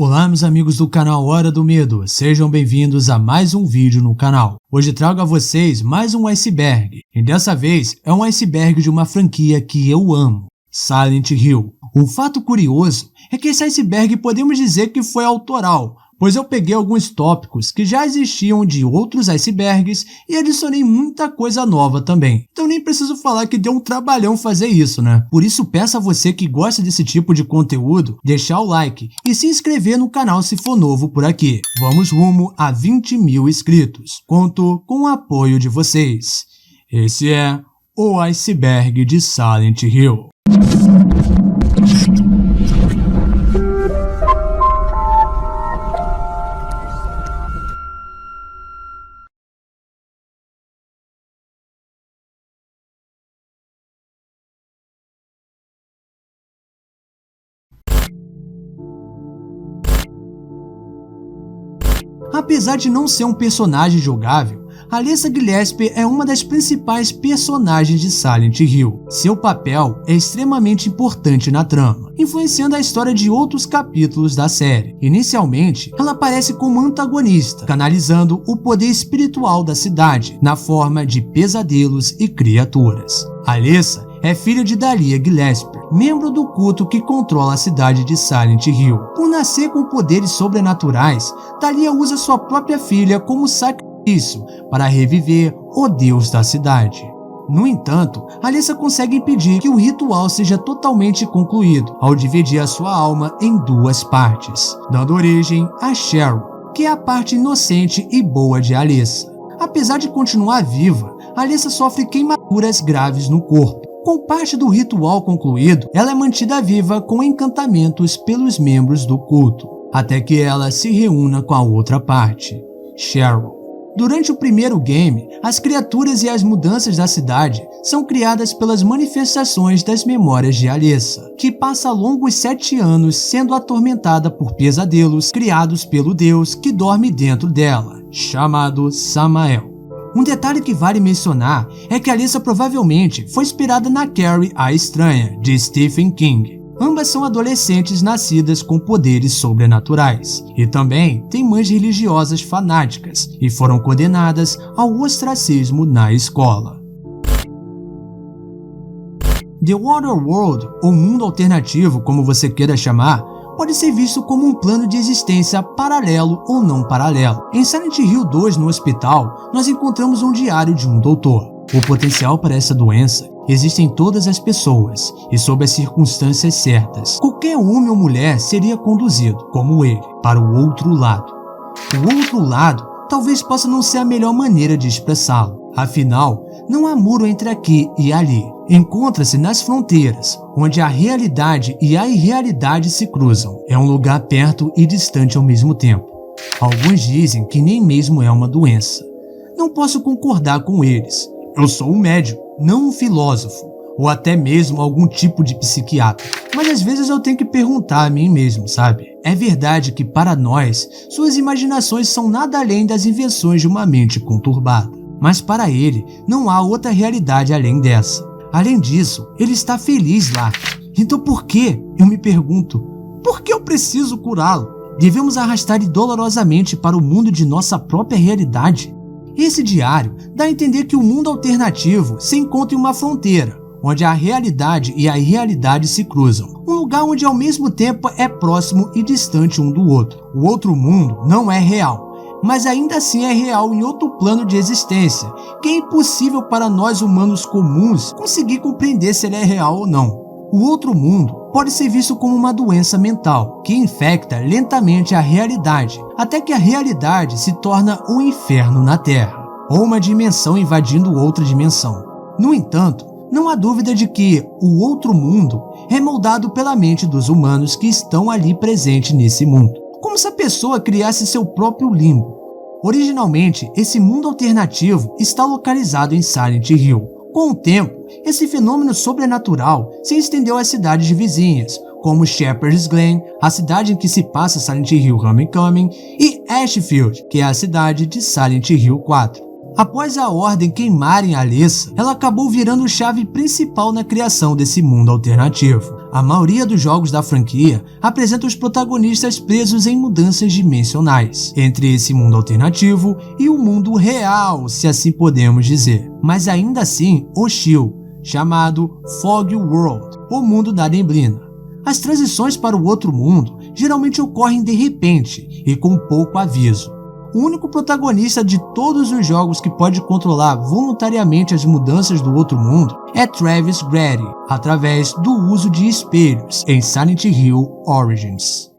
Olá meus amigos do canal Hora do Medo, sejam bem-vindos a mais um vídeo no canal. Hoje trago a vocês mais um iceberg, e dessa vez é um iceberg de uma franquia que eu amo, Silent Hill. Um fato curioso é que esse iceberg podemos dizer que foi autoral, pois eu peguei alguns tópicos que já existiam de outros icebergs e adicionei muita coisa nova também. Então nem preciso falar que deu um trabalhão fazer isso, né? Por isso peço a você que gosta desse tipo de conteúdo, deixar o like e se inscrever no canal se for novo por aqui. Vamos rumo a 20 mil inscritos. Conto com o apoio de vocês. Esse é o iceberg de Silent Hill. Apesar de não ser um personagem jogável, Alyssa Gillespie é uma das principais personagens de Silent Hill. Seu papel é extremamente importante na trama, influenciando a história de outros capítulos da série. Inicialmente, ela aparece como antagonista, canalizando o poder espiritual da cidade, na forma de pesadelos e criaturas. Alyssa é filha de Dahlia Gillespie, membro do culto que controla a cidade de Silent Hill. Por nascer com poderes sobrenaturais, Dahlia usa sua própria filha como sacrifício para reviver o deus da cidade. No entanto, Alyssa consegue impedir que o ritual seja totalmente concluído, ao dividir a sua alma em duas partes, dando origem a Cheryl, que é a parte inocente e boa de Alyssa. Apesar de continuar viva, Alyssa sofre queimaduras graves no corpo. Com parte do ritual concluído, ela é mantida viva com encantamentos pelos membros do culto, até que ela se reúna com a outra parte, Cheryl. Durante o primeiro game, as criaturas e as mudanças da cidade são criadas pelas manifestações das memórias de Alyssa, que passa longos 7 anos sendo atormentada por pesadelos criados pelo deus que dorme dentro dela, chamado Samael. Um detalhe que vale mencionar é que Alyssa provavelmente foi inspirada na Carrie a Estranha, de Stephen King. Ambas são adolescentes nascidas com poderes sobrenaturais, e também têm mães religiosas fanáticas, e foram condenadas ao ostracismo na escola. The Other World, ou mundo alternativo, como você queira chamar, pode ser visto como um plano de existência paralelo ou não paralelo. Em Silent Hill 2, no hospital, nós encontramos um diário de um doutor. O potencial para essa doença existe em todas as pessoas e sob as circunstâncias certas. Qualquer homem ou mulher seria conduzido, como ele, para o outro lado. O outro lado talvez possa não ser a melhor maneira de expressá-lo. Afinal, não há muro entre aqui e ali. Encontra-se nas fronteiras, onde a realidade e a irrealidade se cruzam. É um lugar perto e distante ao mesmo tempo. Alguns dizem que nem mesmo é uma doença. Não posso concordar com eles. Eu sou um médico, não um filósofo, ou até mesmo algum tipo de psiquiatra. Mas às vezes eu tenho que perguntar a mim mesmo, sabe? É verdade que para nós, suas imaginações são nada além das invenções de uma mente conturbada. Mas para ele, não há outra realidade além dessa. Além disso, ele está feliz lá. Então por que, eu me pergunto, por que eu preciso curá-lo? Devemos arrastar-lhe dolorosamente para o mundo de nossa própria realidade? Esse diário dá a entender que o mundo alternativo se encontra em uma fronteira, onde a realidade e a irrealidade se cruzam. Um lugar onde ao mesmo tempo é próximo e distante um do outro. O outro mundo não é real, mas ainda assim é real em outro plano de existência, que é impossível para nós humanos comuns conseguir compreender se ele é real ou não. O outro mundo pode ser visto como uma doença mental, que infecta lentamente a realidade, até que a realidade se torna um inferno na Terra, ou uma dimensão invadindo outra dimensão. No entanto, não há dúvida de que o outro mundo é moldado pela mente dos humanos que estão ali presentes nesse mundo, como se a pessoa criasse seu próprio limbo. Originalmente, esse mundo alternativo está localizado em Silent Hill. Com o tempo, esse fenômeno sobrenatural se estendeu às cidades vizinhas, como Shepherd's Glen, a cidade em que se passa Silent Hill Homecoming, e Ashfield, que é a cidade de Silent Hill 4. Após a Ordem queimarem Alessa, ela acabou virando chave principal na criação desse mundo alternativo. A maioria dos jogos da franquia apresenta os protagonistas presos em mudanças dimensionais, entre esse mundo alternativo e o mundo real, se assim podemos dizer, mas ainda assim hostil, chamado Fog World, o mundo da neblina. As transições para o outro mundo geralmente ocorrem de repente e com pouco aviso. O único protagonista de todos os jogos que pode controlar voluntariamente as mudanças do outro mundo é Travis Grady, através do uso de espelhos em Silent Hill Origins.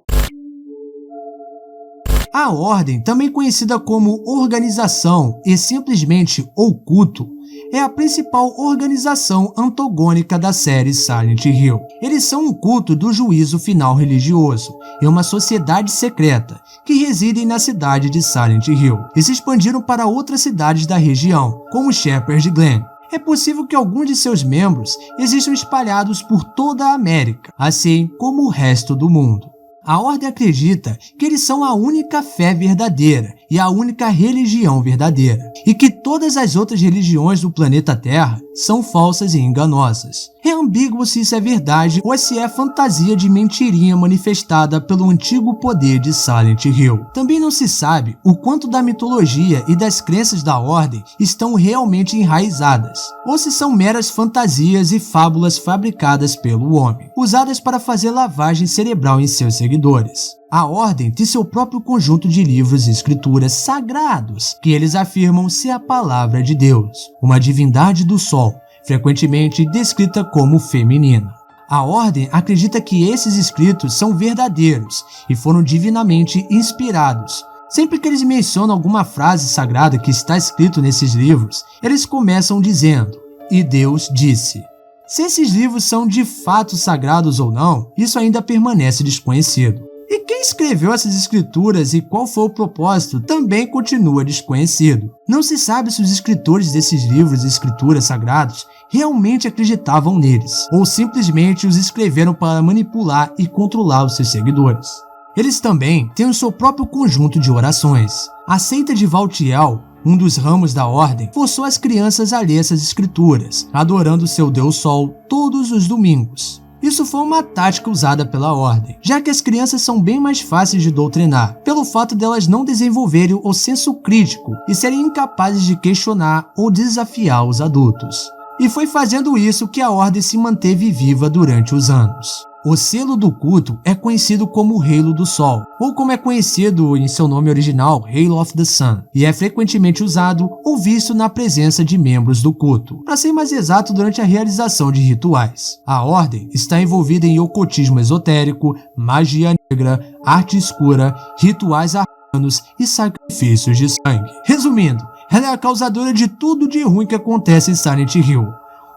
A Ordem, também conhecida como Organização e simplesmente O Culto, é a principal organização antagônica da série Silent Hill. Eles são um culto do juízo final religioso e uma sociedade secreta que residem na cidade de Silent Hill e se expandiram para outras cidades da região, como Shepherd Glen. É possível que alguns de seus membros existam espalhados por toda a América, assim como o resto do mundo. A Ordem acredita que eles são a única fé verdadeira e a única religião verdadeira, e que todas as outras religiões do planeta Terra são falsas e enganosas. É ambíguo se isso é verdade ou se é fantasia de mentirinha manifestada pelo antigo poder de Silent Hill. Também não se sabe o quanto da mitologia e das crenças da Ordem estão realmente enraizadas, ou se são meras fantasias e fábulas fabricadas pelo homem, usadas para fazer lavagem cerebral em seus seguidores. A Ordem tem seu próprio conjunto de livros e escrituras sagrados, que eles afirmam ser a palavra de Deus, uma divindade do Sol, frequentemente descrita como feminina. A Ordem acredita que esses escritos são verdadeiros e foram divinamente inspirados. Sempre que eles mencionam alguma frase sagrada que está escrito nesses livros, eles começam dizendo: "E Deus disse". Se esses livros são de fato sagrados ou não, isso ainda permanece desconhecido. E quem escreveu essas escrituras e qual foi o propósito também continua desconhecido. Não se sabe se os escritores desses livros e escrituras sagrados realmente acreditavam neles, ou simplesmente os escreveram para manipular e controlar os seus seguidores. Eles também têm o seu próprio conjunto de orações. A seita de Valtiel, um dos ramos da Ordem, forçou as crianças a ler essas escrituras, adorando seu Deus Sol todos os domingos. Isso foi uma tática usada pela Ordem, já que as crianças são bem mais fáceis de doutrinar, pelo fato delas não desenvolverem o senso crítico e serem incapazes de questionar ou desafiar os adultos. E foi fazendo isso que a Ordem se manteve viva durante os anos. O selo do culto é conhecido como Halo do Sol, ou como é conhecido em seu nome original, Halo of the Sun, e é frequentemente usado ou visto na presença de membros do culto, para ser mais exato, durante a realização de rituais. A Ordem está envolvida em ocultismo esotérico, magia negra, arte escura, rituais arcanos e sacrifícios de sangue. Resumindo, ela é a causadora de tudo de ruim que acontece em Silent Hill.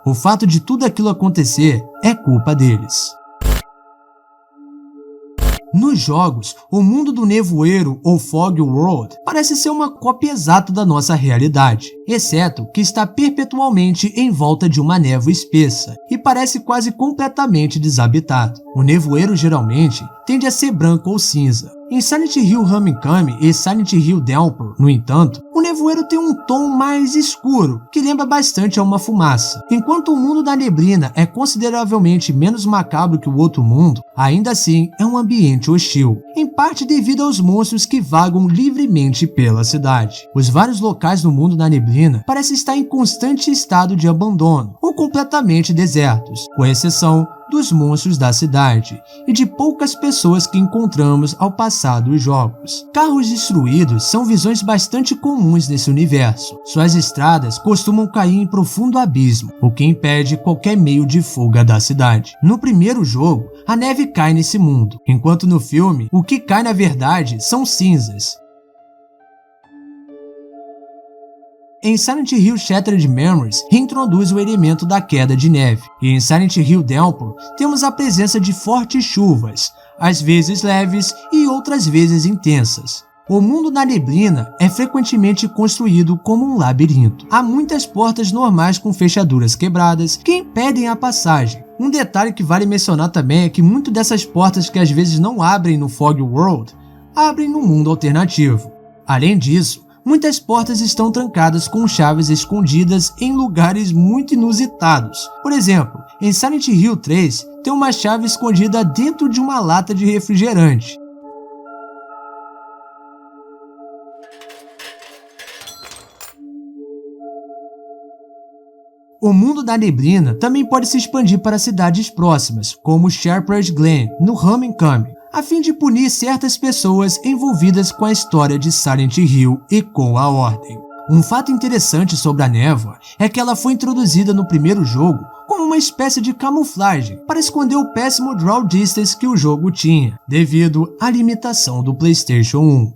O fato de tudo aquilo acontecer é culpa deles. Nos jogos, o mundo do nevoeiro ou Fog World parece ser uma cópia exata da nossa realidade, exceto que está perpetualmente em volta de uma névoa espessa e parece quase completamente desabitado. O nevoeiro geralmente tende a ser branco ou cinza. Em Silent Hill Homecoming e Silent Hill Downpour, no entanto, o nevoeiro tem um tom mais escuro, que lembra bastante a uma fumaça. Enquanto o mundo da neblina é consideravelmente menos macabro que o outro mundo, ainda assim é um ambiente hostil, em parte devido aos monstros que vagam livremente pela cidade. Os vários locais no mundo da neblina parecem estar em constante estado de abandono ou completamente desertos, com exceção dos monstros da cidade e de poucas pessoas que encontramos ao passar dos jogos. Carros destruídos são visões bastante comuns nesse universo. Suas estradas costumam cair em profundo abismo, o que impede qualquer meio de fuga da cidade. No primeiro jogo, a neve cai nesse mundo, enquanto no filme, o que cai na verdade são cinzas. Em Silent Hill Shattered Memories, reintroduz o elemento da queda de neve, e em Silent Hill Downpour temos a presença de fortes chuvas, às vezes leves e outras vezes intensas. O mundo da neblina é frequentemente construído como um labirinto. Há muitas portas normais com fechaduras quebradas que impedem a passagem. Um detalhe que vale mencionar também é que muitas dessas portas que às vezes não abrem no Fog World, abrem no mundo alternativo. Além disso, Muitas portas estão trancadas com chaves escondidas em lugares muito inusitados. Por exemplo, em Silent Hill 3 tem uma chave escondida dentro de uma lata de refrigerante. O mundo da neblina também pode se expandir para cidades próximas, como Shepherd's Glen, no Homecoming, a fim de punir certas pessoas envolvidas com a história de Silent Hill e com a Ordem. Um fato interessante sobre a névoa é que ela foi introduzida no primeiro jogo como uma espécie de camuflagem para esconder o péssimo draw distance que o jogo tinha, devido à limitação do PlayStation 1.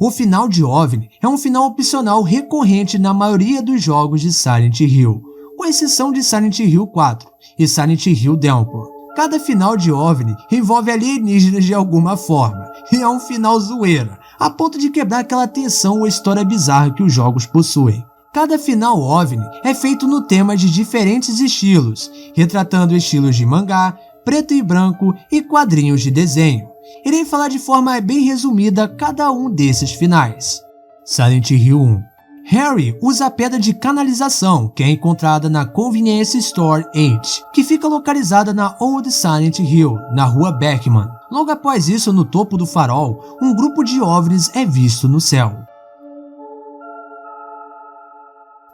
O final de OVNI é um final opcional recorrente na maioria dos jogos de Silent Hill, com exceção de Silent Hill 4 e Silent Hill Downpour. Cada final de OVNI envolve alienígenas de alguma forma, e é um final zoeira, a ponto de quebrar aquela tensão ou história bizarra que os jogos possuem. Cada final OVNI é feito no tema de diferentes estilos, retratando estilos de mangá, preto e branco e quadrinhos de desenho. Irei falar de forma bem resumida cada um desses finais. Silent Hill 1. Harry usa a pedra de canalização, que é encontrada na Convenience Store 8, que fica localizada na Old Silent Hill, na rua Beckman. Logo após isso, no topo do farol, um grupo de OVNIs é visto no céu.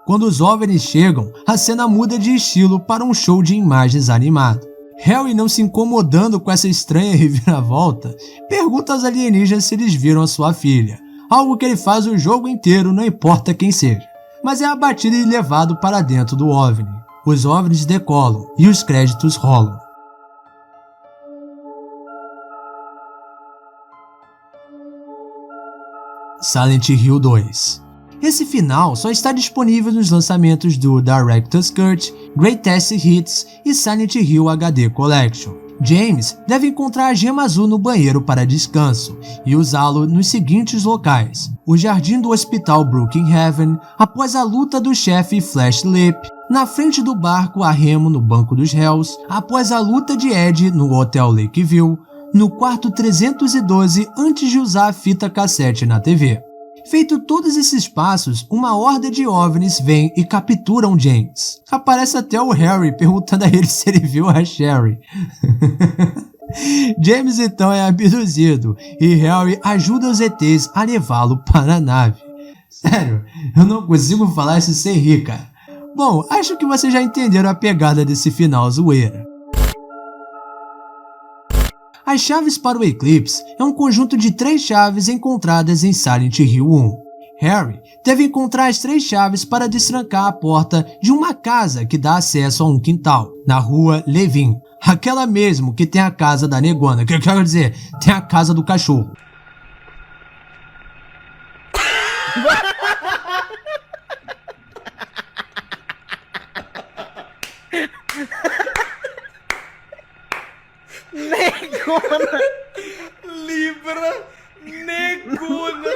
Quando os OVNIs chegam, a cena muda de estilo para um show de imagens animado. Harry, não se incomodando com essa estranha reviravolta, pergunta aos alienígenas se eles viram a sua filha, algo que ele faz o jogo inteiro, não importa quem seja, mas é abatido e levado para dentro do OVNI. Os OVNIs decolam e os créditos rolam. Silent Hill 2. Esse final só está disponível nos lançamentos do Director's Cut, Greatest Hits e Silent Hill HD Collection. James deve encontrar a gema azul no banheiro para descanso e usá-lo nos seguintes locais: o jardim do hospital Brookhaven, após a luta do chefe Flashlight, na frente do barco a remo no Banco dos Réus, após a luta de Ed no Hotel Lakeview, no quarto 312 antes de usar a fita cassete na TV. Feito todos esses passos, uma horda de OVNIs vem e capturam James. Aparece até o Harry perguntando a ele se ele viu a Sherry. James então é abduzido e Harry ajuda os ETs a levá-lo para a nave. Sério, eu não consigo falar isso sem rir, cara. Bom, acho que vocês já entenderam a pegada desse final zoeira. As chaves para o Eclipse é um conjunto de 3 chaves encontradas em Silent Hill 1. Harry deve encontrar as 3 chaves para destrancar a porta de uma casa que dá acesso a um quintal, na rua Levin, aquela mesmo que tem a casa da negona, que eu quero dizer, tem a casa do cachorro. Negona! Libra! Negona!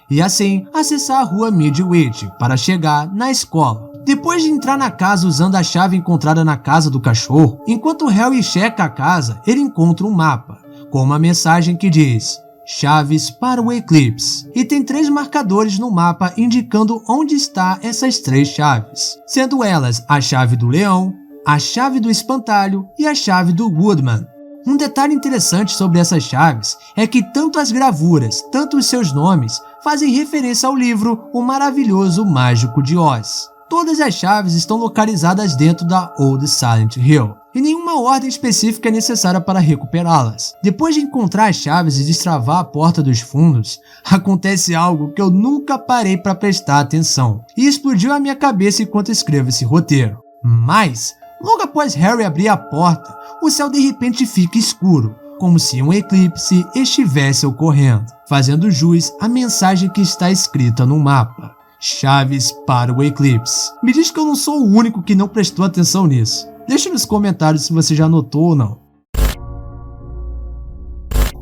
E assim, acessar a rua Midwich para chegar na escola. Depois de entrar na casa usando a chave encontrada na casa do cachorro, enquanto Harry checa a casa, ele encontra um mapa, com uma mensagem que diz: chaves para o Eclipse. E tem 3 marcadores no mapa indicando onde está essas 3 chaves, sendo elas a chave do leão, a chave do espantalho e a chave do Woodman. Um detalhe interessante sobre essas chaves é que tanto as gravuras, tanto os seus nomes, fazem referência ao livro O Maravilhoso Mágico de Oz. Todas as chaves estão localizadas dentro da Old Silent Hill, e nenhuma ordem específica é necessária para recuperá-las. Depois de encontrar as chaves e destravar a porta dos fundos, acontece algo que eu nunca parei para prestar atenção, e explodiu a minha cabeça enquanto escrevo esse roteiro. Mas, logo após Harry abrir a porta, o céu de repente fica escuro, como se um eclipse estivesse ocorrendo, fazendo jus à mensagem que está escrita no mapa: chaves para o eclipse. Me diz que eu não sou o único que não prestou atenção nisso. Deixa nos comentários se você já notou ou não.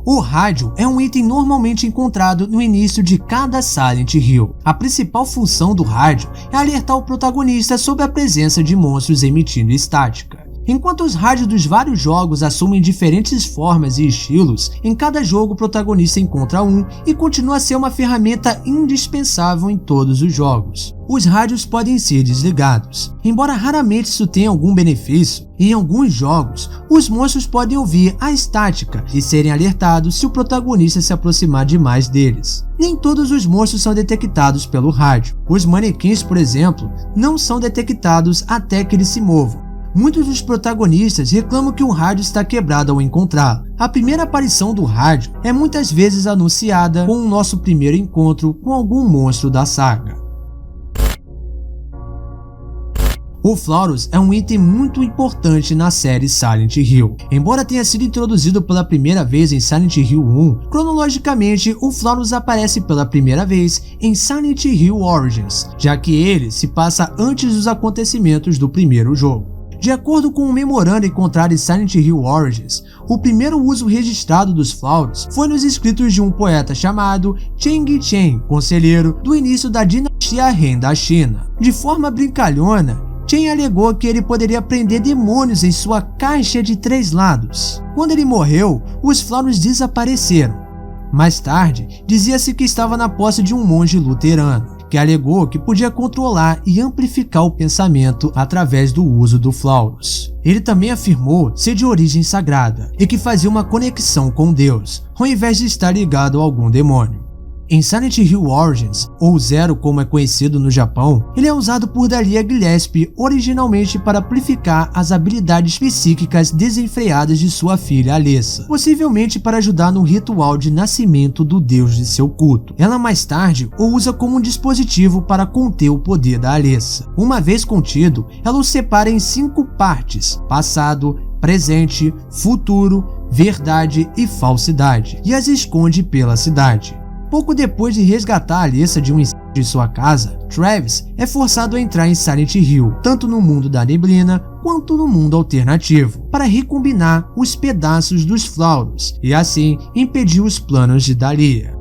O rádio é um item normalmente encontrado no início de cada Silent Hill. A principal função do rádio é alertar o protagonista sobre a presença de monstros emitindo estática. Enquanto os rádios dos vários jogos assumem diferentes formas e estilos, em cada jogo o protagonista encontra um e continua a ser uma ferramenta indispensável em todos os jogos. Os rádios podem ser desligados. Embora raramente isso tenha algum benefício, em alguns jogos, os monstros podem ouvir a estática e serem alertados se o protagonista se aproximar demais deles. Nem todos os monstros são detectados pelo rádio. Os manequins, por exemplo, não são detectados até que eles se movam. Muitos dos protagonistas reclamam que o rádio está quebrado ao encontrá-lo. A primeira aparição do rádio é muitas vezes anunciada com o nosso primeiro encontro com algum monstro da saga. O Flauros é um item muito importante na série Silent Hill. Embora tenha sido introduzido pela primeira vez em Silent Hill 1, cronologicamente o Flauros aparece pela primeira vez em Silent Hill Origins, já que ele se passa antes dos acontecimentos do primeiro jogo. De acordo com um memorando encontrado em Silent Hill Origins, o primeiro uso registrado dos Flauros foi nos escritos de um poeta chamado Cheng Chen, conselheiro do início da dinastia Han da China. De forma brincalhona, Chen alegou que ele poderia prender demônios em sua caixa de 3 lados. Quando ele morreu, os Flauros desapareceram. Mais tarde, dizia-se que estava na posse de um monge luterano, que alegou que podia controlar e amplificar o pensamento através do uso do Flauros. Ele também afirmou ser de origem sagrada e que fazia uma conexão com Deus, ao invés de estar ligado a algum demônio. Em Silent Hill Origins, ou Zero como é conhecido no Japão, ele é usado por Dahlia Gillespie originalmente para amplificar as habilidades psíquicas desenfreadas de sua filha Alessa, possivelmente para ajudar no ritual de nascimento do deus de seu culto. Ela mais tarde o usa como um dispositivo para conter o poder da Alessa. Uma vez contido, ela o separa em 5 partes: passado, presente, futuro, verdade e falsidade, e as esconde pela cidade. Pouco depois de resgatar a Alessa de um incêndio em sua casa, Travis é forçado a entrar em Silent Hill, tanto no mundo da neblina quanto no mundo alternativo, para recombinar os pedaços dos Flauros e assim impedir os planos de Dahlia.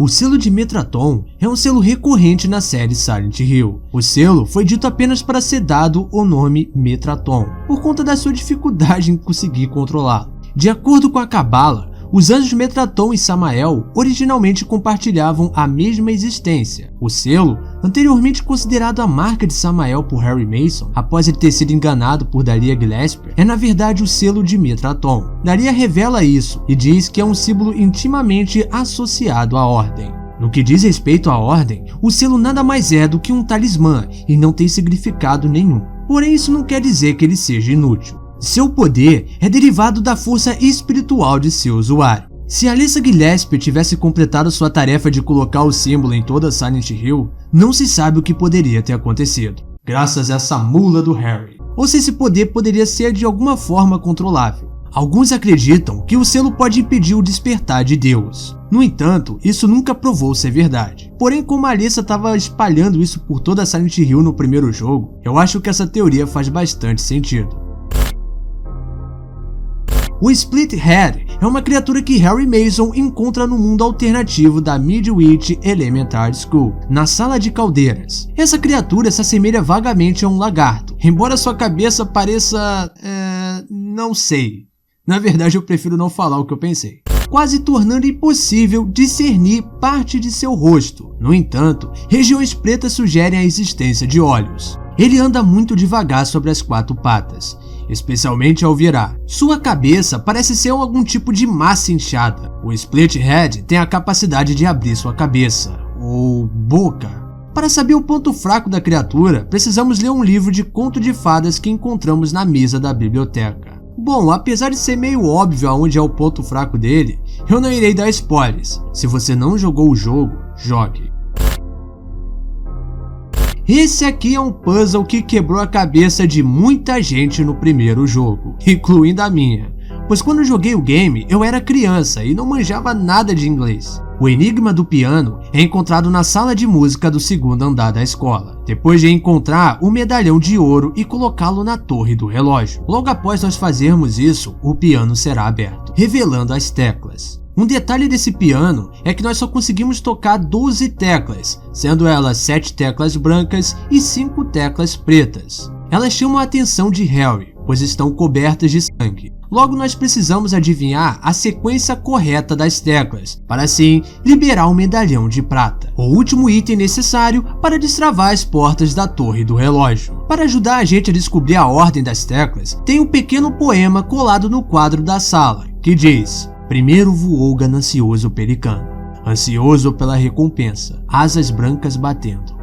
O selo de Metraton é um selo recorrente na série Silent Hill. O selo foi dito apenas para ser dado o nome Metraton, por conta da sua dificuldade em conseguir controlá-lo. De acordo com a Cabala, os anjos Metraton e Samael originalmente compartilhavam a mesma existência. O selo, anteriormente considerado a marca de Samael por Harry Mason, após ele ter sido enganado por Dahlia Gillespie, é na verdade o selo de Metraton. Dahlia revela isso e diz que é um símbolo intimamente associado à Ordem. No que diz respeito à Ordem, o selo nada mais é do que um talismã e não tem significado nenhum. Porém, isso não quer dizer que ele seja inútil. Seu poder é derivado da força espiritual de seu usuário. Se Alessa Gillespie tivesse completado sua tarefa de colocar o símbolo em toda Silent Hill, não se sabe o que poderia ter acontecido, graças a essa mula do Harry, ou se esse poder poderia ser de alguma forma controlável. Alguns acreditam que o selo pode impedir o despertar de Deus. No entanto, isso nunca provou ser verdade. Porém, como a Alessa estava espalhando isso por toda Silent Hill no primeiro jogo, eu acho que essa teoria faz bastante sentido. O Split Head é uma criatura que Harry Mason encontra no mundo alternativo da Midwich Elementary School, na Sala de Caldeiras. Essa criatura se assemelha vagamente a um lagarto, embora sua cabeça pareça... não sei. Na verdade, eu prefiro não falar o que eu pensei. Quase tornando impossível discernir parte de seu rosto. No entanto, regiões pretas sugerem a existência de olhos. Ele anda muito devagar sobre as 4 patas, especialmente ao virar. Sua cabeça parece ser algum tipo de massa inchada. O Split Head tem a capacidade de abrir sua cabeça, ou boca. Para saber o ponto fraco da criatura, precisamos ler um livro de conto de fadas que encontramos na mesa da biblioteca. Bom, apesar de ser meio óbvio aonde é o ponto fraco dele, eu não irei dar spoilers. Se você não jogou o jogo, jogue. Esse aqui é um puzzle que quebrou a cabeça de muita gente no primeiro jogo, incluindo a minha, pois quando joguei o game eu era criança e não manjava nada de inglês. O enigma do piano é encontrado na sala de música do 2º andar da escola, depois de encontrar o medalhão de ouro e colocá-lo na torre do relógio. Logo após nós fazermos isso, o piano será aberto, revelando as teclas. Um detalhe desse piano é que nós só conseguimos tocar 12 teclas, sendo elas 7 teclas brancas e 5 teclas pretas. Elas chamam a atenção de Harry, pois estão cobertas de sangue. Logo, nós precisamos adivinhar a sequência correta das teclas, para assim liberar o medalhão de prata, o último item necessário para destravar as portas da torre do relógio. Para ajudar a gente a descobrir a ordem das teclas, tem um pequeno poema colado no quadro da sala, que diz: primeiro voou o ganancioso pelicano, ansioso pela recompensa, asas brancas batendo.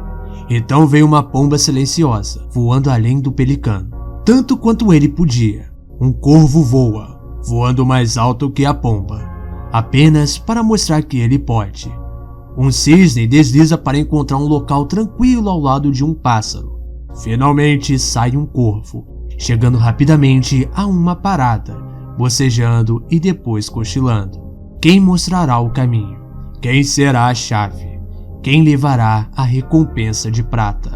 Então veio uma pomba silenciosa, voando além do pelicano, tanto quanto ele podia. Um corvo voa, voando mais alto que a pomba, apenas para mostrar que ele pode. Um cisne desliza para encontrar um local tranquilo ao lado de um pássaro. Finalmente sai um corvo, chegando rapidamente a uma parada, bocejando e depois cochilando. Quem mostrará o caminho? Quem será a chave? Quem levará a recompensa de prata?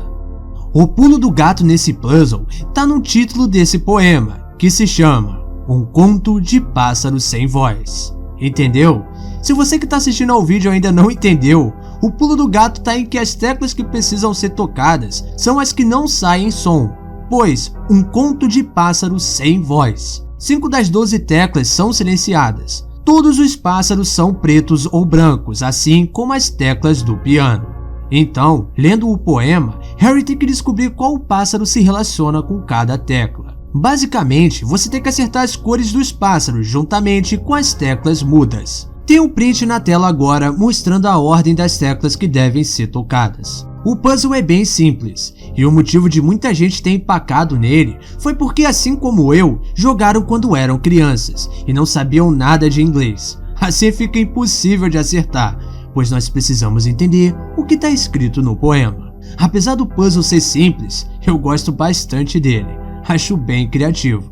O pulo do gato nesse puzzle tá no título desse poema, que se chama Um Conto de Pássaros Sem Voz. Entendeu? Se você que está assistindo ao vídeo ainda não entendeu, o pulo do gato tá em que as teclas que precisam ser tocadas são as que não saem som, pois um conto de pássaros sem voz. 5 das 12 teclas são silenciadas. Todos os pássaros são pretos ou brancos, assim como as teclas do piano. Então, lendo o poema, Harry tem que descobrir qual pássaro se relaciona com cada tecla. Basicamente, você tem que acertar as cores dos pássaros juntamente com as teclas mudas. Tem um print na tela agora mostrando a ordem das teclas que devem ser tocadas. O puzzle é bem simples, e o motivo de muita gente ter empacado nele foi porque, assim como eu, jogaram quando eram crianças e não sabiam nada de inglês. Assim fica impossível de acertar, pois nós precisamos entender o que está escrito no poema. Apesar do puzzle ser simples, eu gosto bastante dele. Acho bem criativo.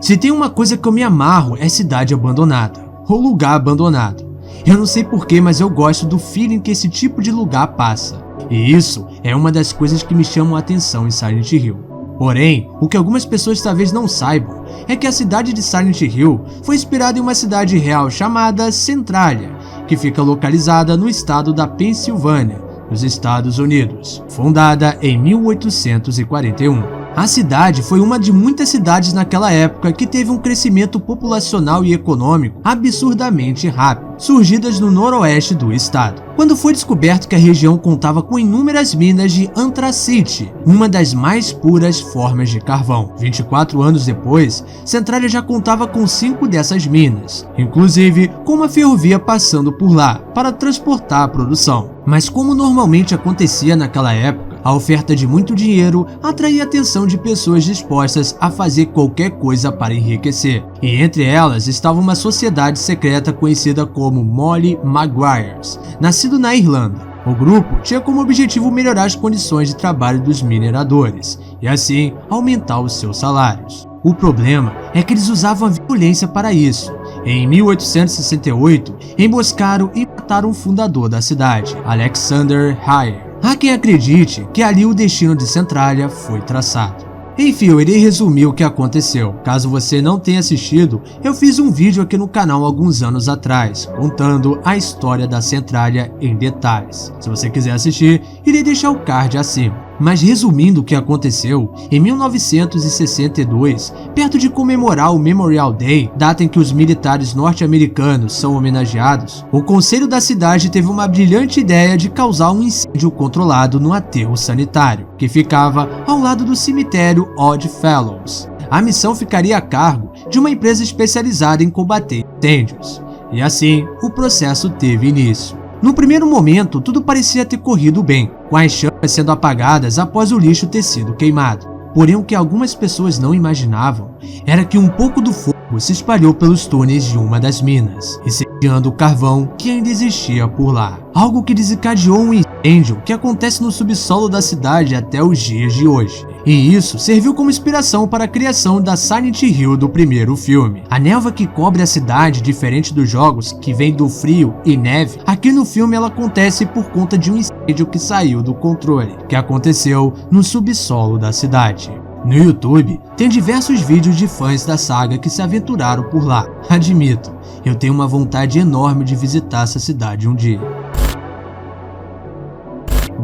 Se tem uma coisa que eu me amarro é cidade abandonada, ou lugar abandonado. Eu não sei porquê, mas eu gosto do feeling que esse tipo de lugar passa. E isso é uma das coisas que me chamam a atenção em Silent Hill. Porém, o que algumas pessoas talvez não saibam é que a cidade de Silent Hill foi inspirada em uma cidade real chamada Centralia, que fica localizada no estado da Pensilvânia, nos Estados Unidos, fundada em 1841. A cidade foi uma de muitas cidades naquela época que teve um crescimento populacional e econômico absurdamente rápido, surgidas no noroeste do estado, quando foi descoberto que a região contava com inúmeras minas de antracite, uma das mais puras formas de carvão. 24 anos depois, Centralia já contava com 5 dessas minas, inclusive com uma ferrovia passando por lá para transportar a produção. Mas como normalmente acontecia naquela época, a oferta de muito dinheiro atraía a atenção de pessoas dispostas a fazer qualquer coisa para enriquecer. E entre elas estava uma sociedade secreta conhecida como Molly Maguires, nascido na Irlanda. O grupo tinha como objetivo melhorar as condições de trabalho dos mineradores e assim aumentar os seus salários. O problema é que eles usavam a violência para isso. Em 1868, emboscaram e mataram o fundador da cidade, Alexander Hire. Há quem acredite que ali o destino de Centralia foi traçado. Enfim, eu irei resumir o que aconteceu. Caso você não tenha assistido, eu fiz um vídeo aqui no canal alguns anos atrás, contando a história da Centralia em detalhes. Se você quiser assistir, irei deixar o card acima. Mas resumindo o que aconteceu, em 1962, perto de comemorar o Memorial Day, data em que os militares norte-americanos são homenageados, o conselho da cidade teve uma brilhante ideia de causar um incêndio controlado no aterro sanitário, que ficava ao lado do cemitério Odd Fellows. A missão ficaria a cargo de uma empresa especializada em combater incêndios, e assim o processo teve início. No primeiro momento, tudo parecia ter corrido bem, com as chamas sendo apagadas após o lixo ter sido queimado. Porém, o que algumas pessoas não imaginavam era que um pouco do fogo se espalhou pelos túneis de uma das minas, incendiando o carvão que ainda existia por lá. Algo que desencadeou um incêndio que acontece no subsolo da cidade até os dias de hoje. E isso serviu como inspiração para a criação da Silent Hill do primeiro filme. A névoa que cobre a cidade, diferente dos jogos, que vem do frio e neve, aqui no filme ela acontece por conta de um incêndio que saiu do controle, que aconteceu no subsolo da cidade. No YouTube, tem diversos vídeos de fãs da saga que se aventuraram por lá. Admito, eu tenho uma vontade enorme de visitar essa cidade um dia.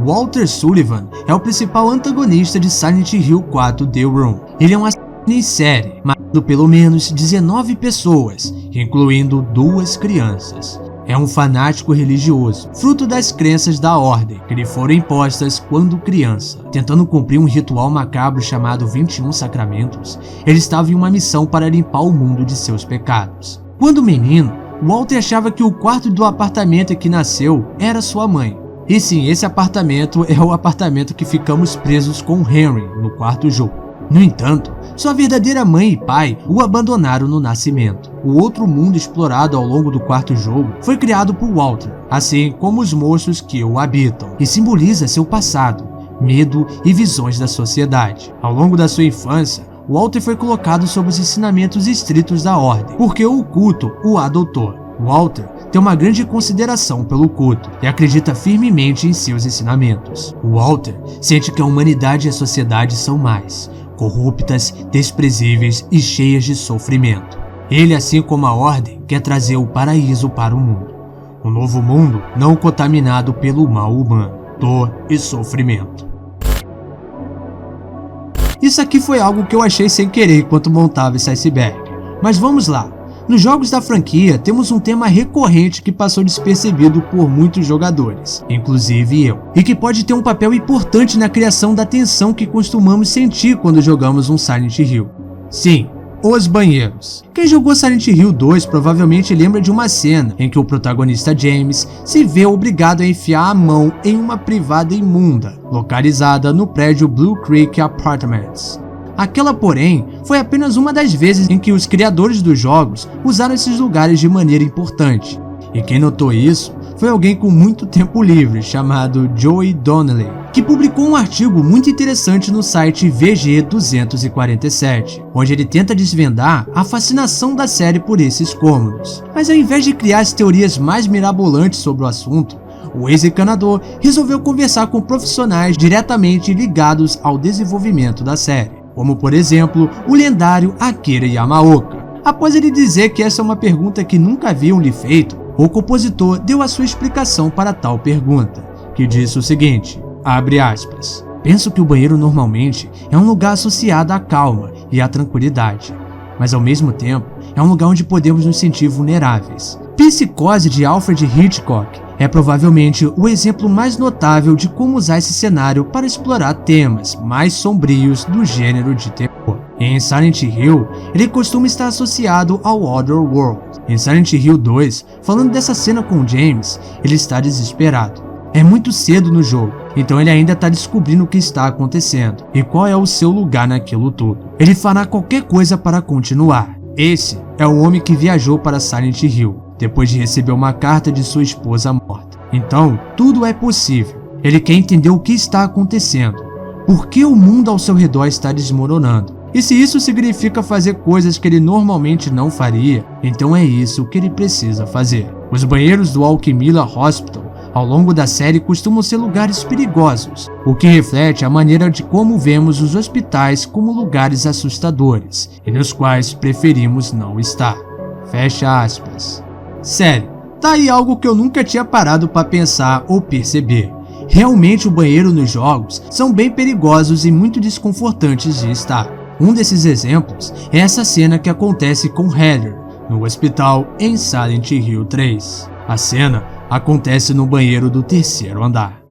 Walter Sullivan é o principal antagonista de Silent Hill 4 The Room. Ele é um assassino em série, matando pelo menos 19 pessoas, incluindo 2 crianças. É um fanático religioso, fruto das crenças da ordem que lhe foram impostas quando criança. Tentando cumprir um ritual macabro chamado 21 Sacramentos, ele estava em uma missão para limpar o mundo de seus pecados. Quando menino, Walter achava que o quarto do apartamento em que nasceu era sua mãe. E sim, esse apartamento é o apartamento que ficamos presos com Henry no quarto jogo. No entanto, sua verdadeira mãe e pai o abandonaram no nascimento. O outro mundo explorado ao longo do quarto jogo foi criado por Walter, assim como os monstros que o habitam, e simboliza seu passado, medo e visões da sociedade. Ao longo da sua infância, Walter foi colocado sob os ensinamentos estritos da ordem, porque o culto o adotou. Walter tem uma grande consideração pelo culto e acredita firmemente em seus ensinamentos. Walter sente que a humanidade e a sociedade são mais corruptas, desprezíveis e cheias de sofrimento. Ele, assim como a ordem, quer trazer o paraíso para o mundo. Um novo mundo não contaminado pelo mal humano, dor e sofrimento. Isso aqui foi algo que eu achei sem querer enquanto montava esse iceberg. Mas vamos lá. Nos jogos da franquia, temos um tema recorrente que passou despercebido por muitos jogadores, inclusive eu, e que pode ter um papel importante na criação da tensão que costumamos sentir quando jogamos um Silent Hill. Sim, os banheiros. Quem jogou Silent Hill 2 provavelmente lembra de uma cena em que o protagonista James se vê obrigado a enfiar a mão em uma privada imunda, localizada no prédio Blue Creek Apartments. Aquela, porém, foi apenas uma das vezes em que os criadores dos jogos usaram esses lugares de maneira importante. E quem notou isso foi alguém com muito tempo livre, chamado Joey Donnelly, que publicou um artigo muito interessante no site VG247, onde ele tenta desvendar a fascinação da série por esses cômodos. Mas ao invés de criar as teorias mais mirabolantes sobre o assunto, o ex-encanador resolveu conversar com profissionais diretamente ligados ao desenvolvimento da série, como por exemplo o lendário Akira Yamaoka. Após ele dizer que essa é uma pergunta que nunca haviam lhe feito, o compositor deu a sua explicação para tal pergunta, que disse o seguinte, abre aspas, penso que o banheiro normalmente é um lugar associado à calma e à tranquilidade, mas ao mesmo tempo é um lugar onde podemos nos sentir vulneráveis. Psicose de Alfred Hitchcock é provavelmente o exemplo mais notável de como usar esse cenário para explorar temas mais sombrios do gênero de terror. Em Silent Hill, ele costuma estar associado ao Otherworld. Em Silent Hill 2, falando dessa cena com James, ele está desesperado. É muito cedo no jogo, então ele ainda está descobrindo o que está acontecendo e qual é o seu lugar naquilo tudo. Ele fará qualquer coisa para continuar. Esse é o homem que viajou para Silent Hill, depois de receber uma carta de sua esposa morta. Então, tudo é possível. Ele quer entender o que está acontecendo, por que o mundo ao seu redor está desmoronando. E se isso significa fazer coisas que ele normalmente não faria, então é isso que ele precisa fazer. Os banheiros do Alchemilla Hospital ao longo da série costumam ser lugares perigosos, o que reflete a maneira de como vemos os hospitais como lugares assustadores e nos quais preferimos não estar. Fecha aspas. Sério, tá aí algo que eu nunca tinha parado para pensar ou perceber. Realmente o banheiro nos jogos são bem perigosos e muito desconfortantes de estar. Um desses exemplos é essa cena que acontece com Heather no hospital em Silent Hill 3. A cena acontece no banheiro do 3º andar.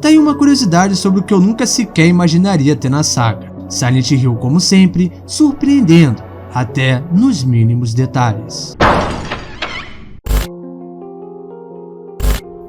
Tá aí uma curiosidade sobre o que eu nunca sequer imaginaria ter na saga. Silent Hill, como sempre, surpreendendo, até nos mínimos detalhes.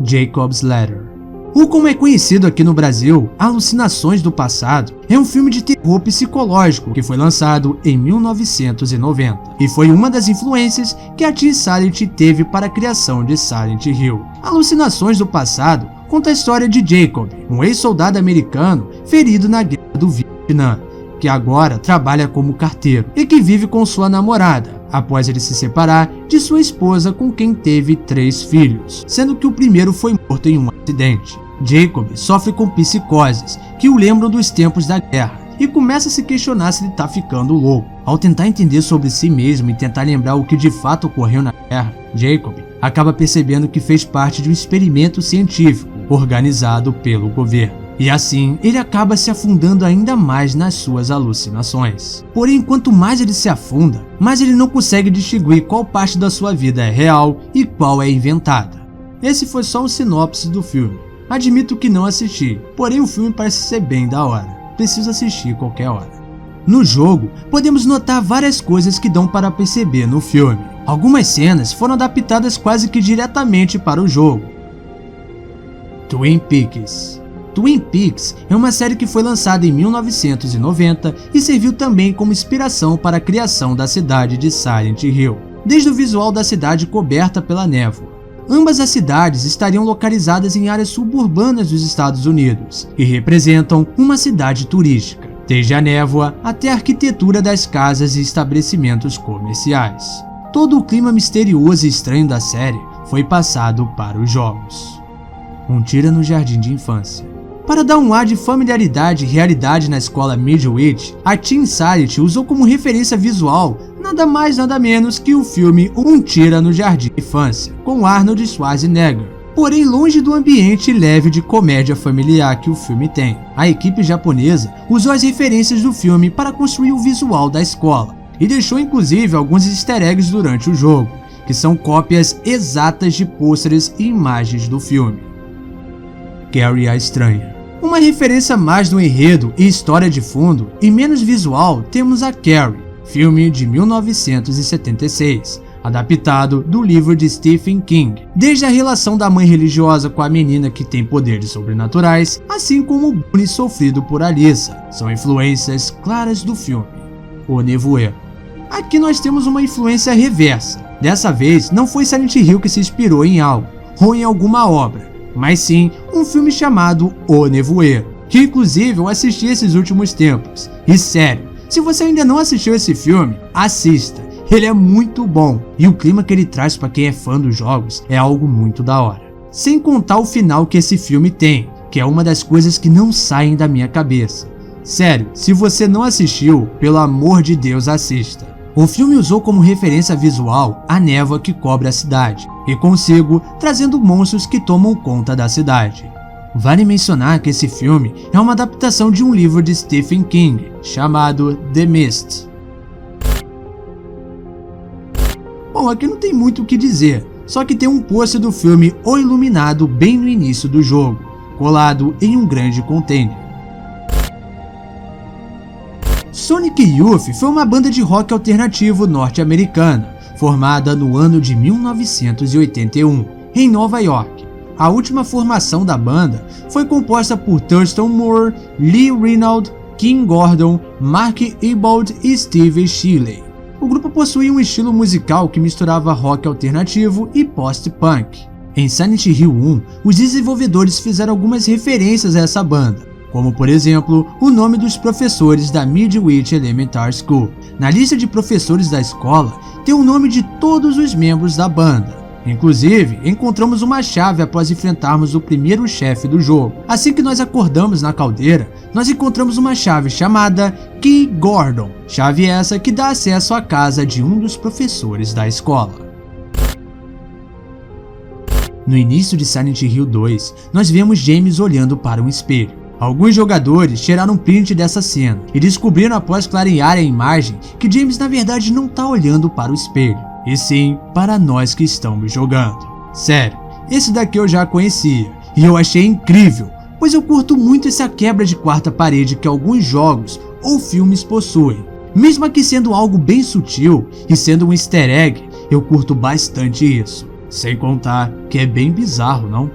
Jacob's Ladder. Ou como é conhecido aqui no Brasil, Alucinações do Passado, é um filme de terror psicológico que foi lançado em 1990 e foi uma das influências que a Team Silent teve para a criação de Silent Hill. Alucinações do Passado conta a história de Jacob, um ex-soldado americano ferido na Guerra do Vietnã, que agora trabalha como carteiro e que vive com sua namorada, após ele se separar de sua esposa com quem teve 3 filhos, sendo que o primeiro foi morto em um acidente. Jacob sofre com psicoses que o lembram dos tempos da guerra e começa a se questionar se ele tá ficando louco. Ao tentar entender sobre si mesmo e tentar lembrar o que de fato ocorreu na guerra, Jacob acaba percebendo que fez parte de um experimento científico organizado pelo governo. E assim, ele acaba se afundando ainda mais nas suas alucinações. Porém, quanto mais ele se afunda, mais ele não consegue distinguir qual parte da sua vida é real e qual é inventada. Esse foi só um sinopse do filme. Admito que não assisti, porém o filme parece ser bem da hora. Preciso assistir qualquer hora. No jogo, podemos notar várias coisas que dão para perceber no filme. Algumas cenas foram adaptadas quase que diretamente para o jogo. Twin Peaks. Twin Peaks é uma série que foi lançada em 1990 e serviu também como inspiração para a criação da cidade de Silent Hill, desde o visual da cidade coberta pela névoa. Ambas as cidades estariam localizadas em áreas suburbanas dos Estados Unidos e representam uma cidade turística, desde a névoa até a arquitetura das casas e estabelecimentos comerciais. Todo o clima misterioso e estranho da série foi passado para os jogos. Um tiro no jardim de infância. Para dar um ar de familiaridade e realidade na escola Midwich, a Team Silent usou como referência visual nada mais nada menos que o filme Um Tiro no Jardim de Infância, com Arnold Schwarzenegger. Porém, longe do ambiente leve de comédia familiar que o filme tem, a equipe japonesa usou as referências do filme para construir o visual da escola e deixou inclusive alguns easter eggs durante o jogo, que são cópias exatas de pôsteres e imagens do filme. Carrie a Estranha. Uma referência mais no enredo e história de fundo e menos visual, temos a Carrie, filme de 1976, adaptado do livro de Stephen King. Desde a relação da mãe religiosa com a menina que tem poderes sobrenaturais, assim como o bullying sofrido por Alyssa, são influências claras do filme O Nevoeiro. Aqui nós temos uma influência reversa. Dessa vez, não foi Silent Hill que se inspirou em algo, ou em alguma obra, mas sim um filme chamado O Nevoeiro, que inclusive eu assisti esses últimos tempos. E sério, se você ainda não assistiu esse filme, assista, ele é muito bom, e o clima que ele traz para quem é fã dos jogos é algo muito da hora. Sem contar o final que esse filme tem, que é uma das coisas que não saem da minha cabeça. Sério, se você não assistiu, pelo amor de Deus, assista. O filme usou como referência visual a névoa que cobre a cidade, e consigo trazendo monstros que tomam conta da cidade. Vale mencionar que esse filme é uma adaptação de um livro de Stephen King, chamado The Mist. Bom, aqui não tem muito o que dizer, só que tem um pôster do filme O Iluminado bem no início do jogo, colado em um grande container. Sonic Youth foi uma banda de rock alternativo norte-americana, formada no ano de 1981, em Nova York. A última formação da banda foi composta por Thurston Moore, Lee Renaud, Kim Gordon, Mark Ebold e Steve Shelley. O grupo possuía um estilo musical que misturava rock alternativo e post-punk. Em Silent Hill 1, os desenvolvedores fizeram algumas referências a essa banda, como por exemplo, o nome dos professores da Midwich Elementary School. Na lista de professores da escola, tem o nome de todos os membros da banda. Inclusive, encontramos uma chave após enfrentarmos o primeiro chefe do jogo. Assim que nós acordamos na caldeira, nós encontramos uma chave chamada Key Gordon. Chave essa que dá acesso à casa de um dos professores da escola. No início de Silent Hill 2, nós vemos James olhando para um espelho. Alguns jogadores tiraram um print dessa cena e descobriram após clarear a imagem que James na verdade não está olhando para o espelho, e sim para nós que estamos jogando. Sério, esse daqui eu já conhecia e eu achei incrível, pois eu curto muito essa quebra de quarta parede que alguns jogos ou filmes possuem. Mesmo aqui sendo algo bem sutil e sendo um easter egg, eu curto bastante isso. Sem contar que é bem bizarro, não?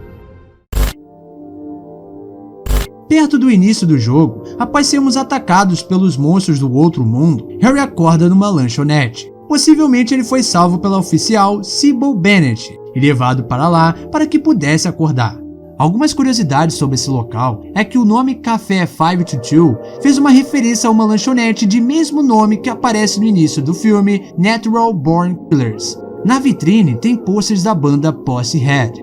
Perto do início do jogo, após sermos atacados pelos monstros do outro mundo, Harry acorda numa lanchonete. Possivelmente ele foi salvo pela oficial Sybil Bennett e levado para lá para que pudesse acordar. Algumas curiosidades sobre esse local é que o nome Café 522 fez uma referência a uma lanchonete de mesmo nome que aparece no início do filme Natural Born Killers. Na vitrine tem pôsteres da banda Portishead.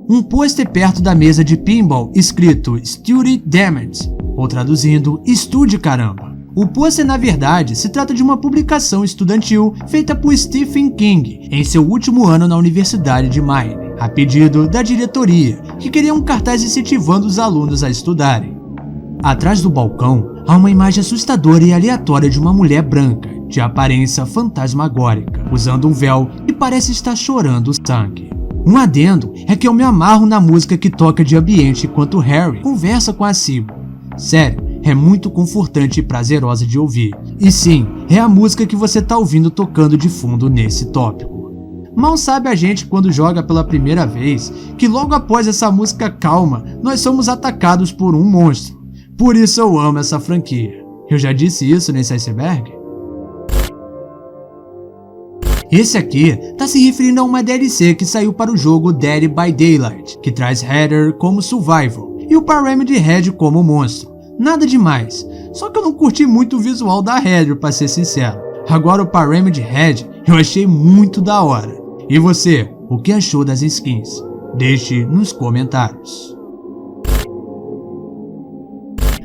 Um pôster perto da mesa de pinball escrito Study Dammit, ou traduzindo, estude caramba. O pôster na verdade se trata de uma publicação estudantil feita por Stephen King em seu último ano na Universidade de Maine, a pedido da diretoria, que queria um cartaz incentivando os alunos a estudarem. Atrás do balcão há uma imagem assustadora e aleatória de uma mulher branca, de aparência fantasmagórica, usando um véu e parece estar chorando sangue. Um adendo é que eu me amarro na música que toca de ambiente enquanto Harry conversa com a Sybil. Sério, é muito confortante e prazerosa de ouvir. E sim, é a música que você tá ouvindo tocando de fundo nesse tópico. Mal sabe a gente quando joga pela primeira vez que logo após essa música calma, nós somos atacados por um monstro. Por isso eu amo essa franquia. Eu já disse isso nesse iceberg? Esse aqui tá se referindo a uma DLC que saiu para o jogo Dead by Daylight, que traz Heather como survival e o Pyramid Head como monstro. Nada demais, só que eu não curti muito o visual da Heather, pra ser sincero. Agora o Pyramid Head eu achei muito da hora. E você, o que achou das skins? Deixe nos comentários.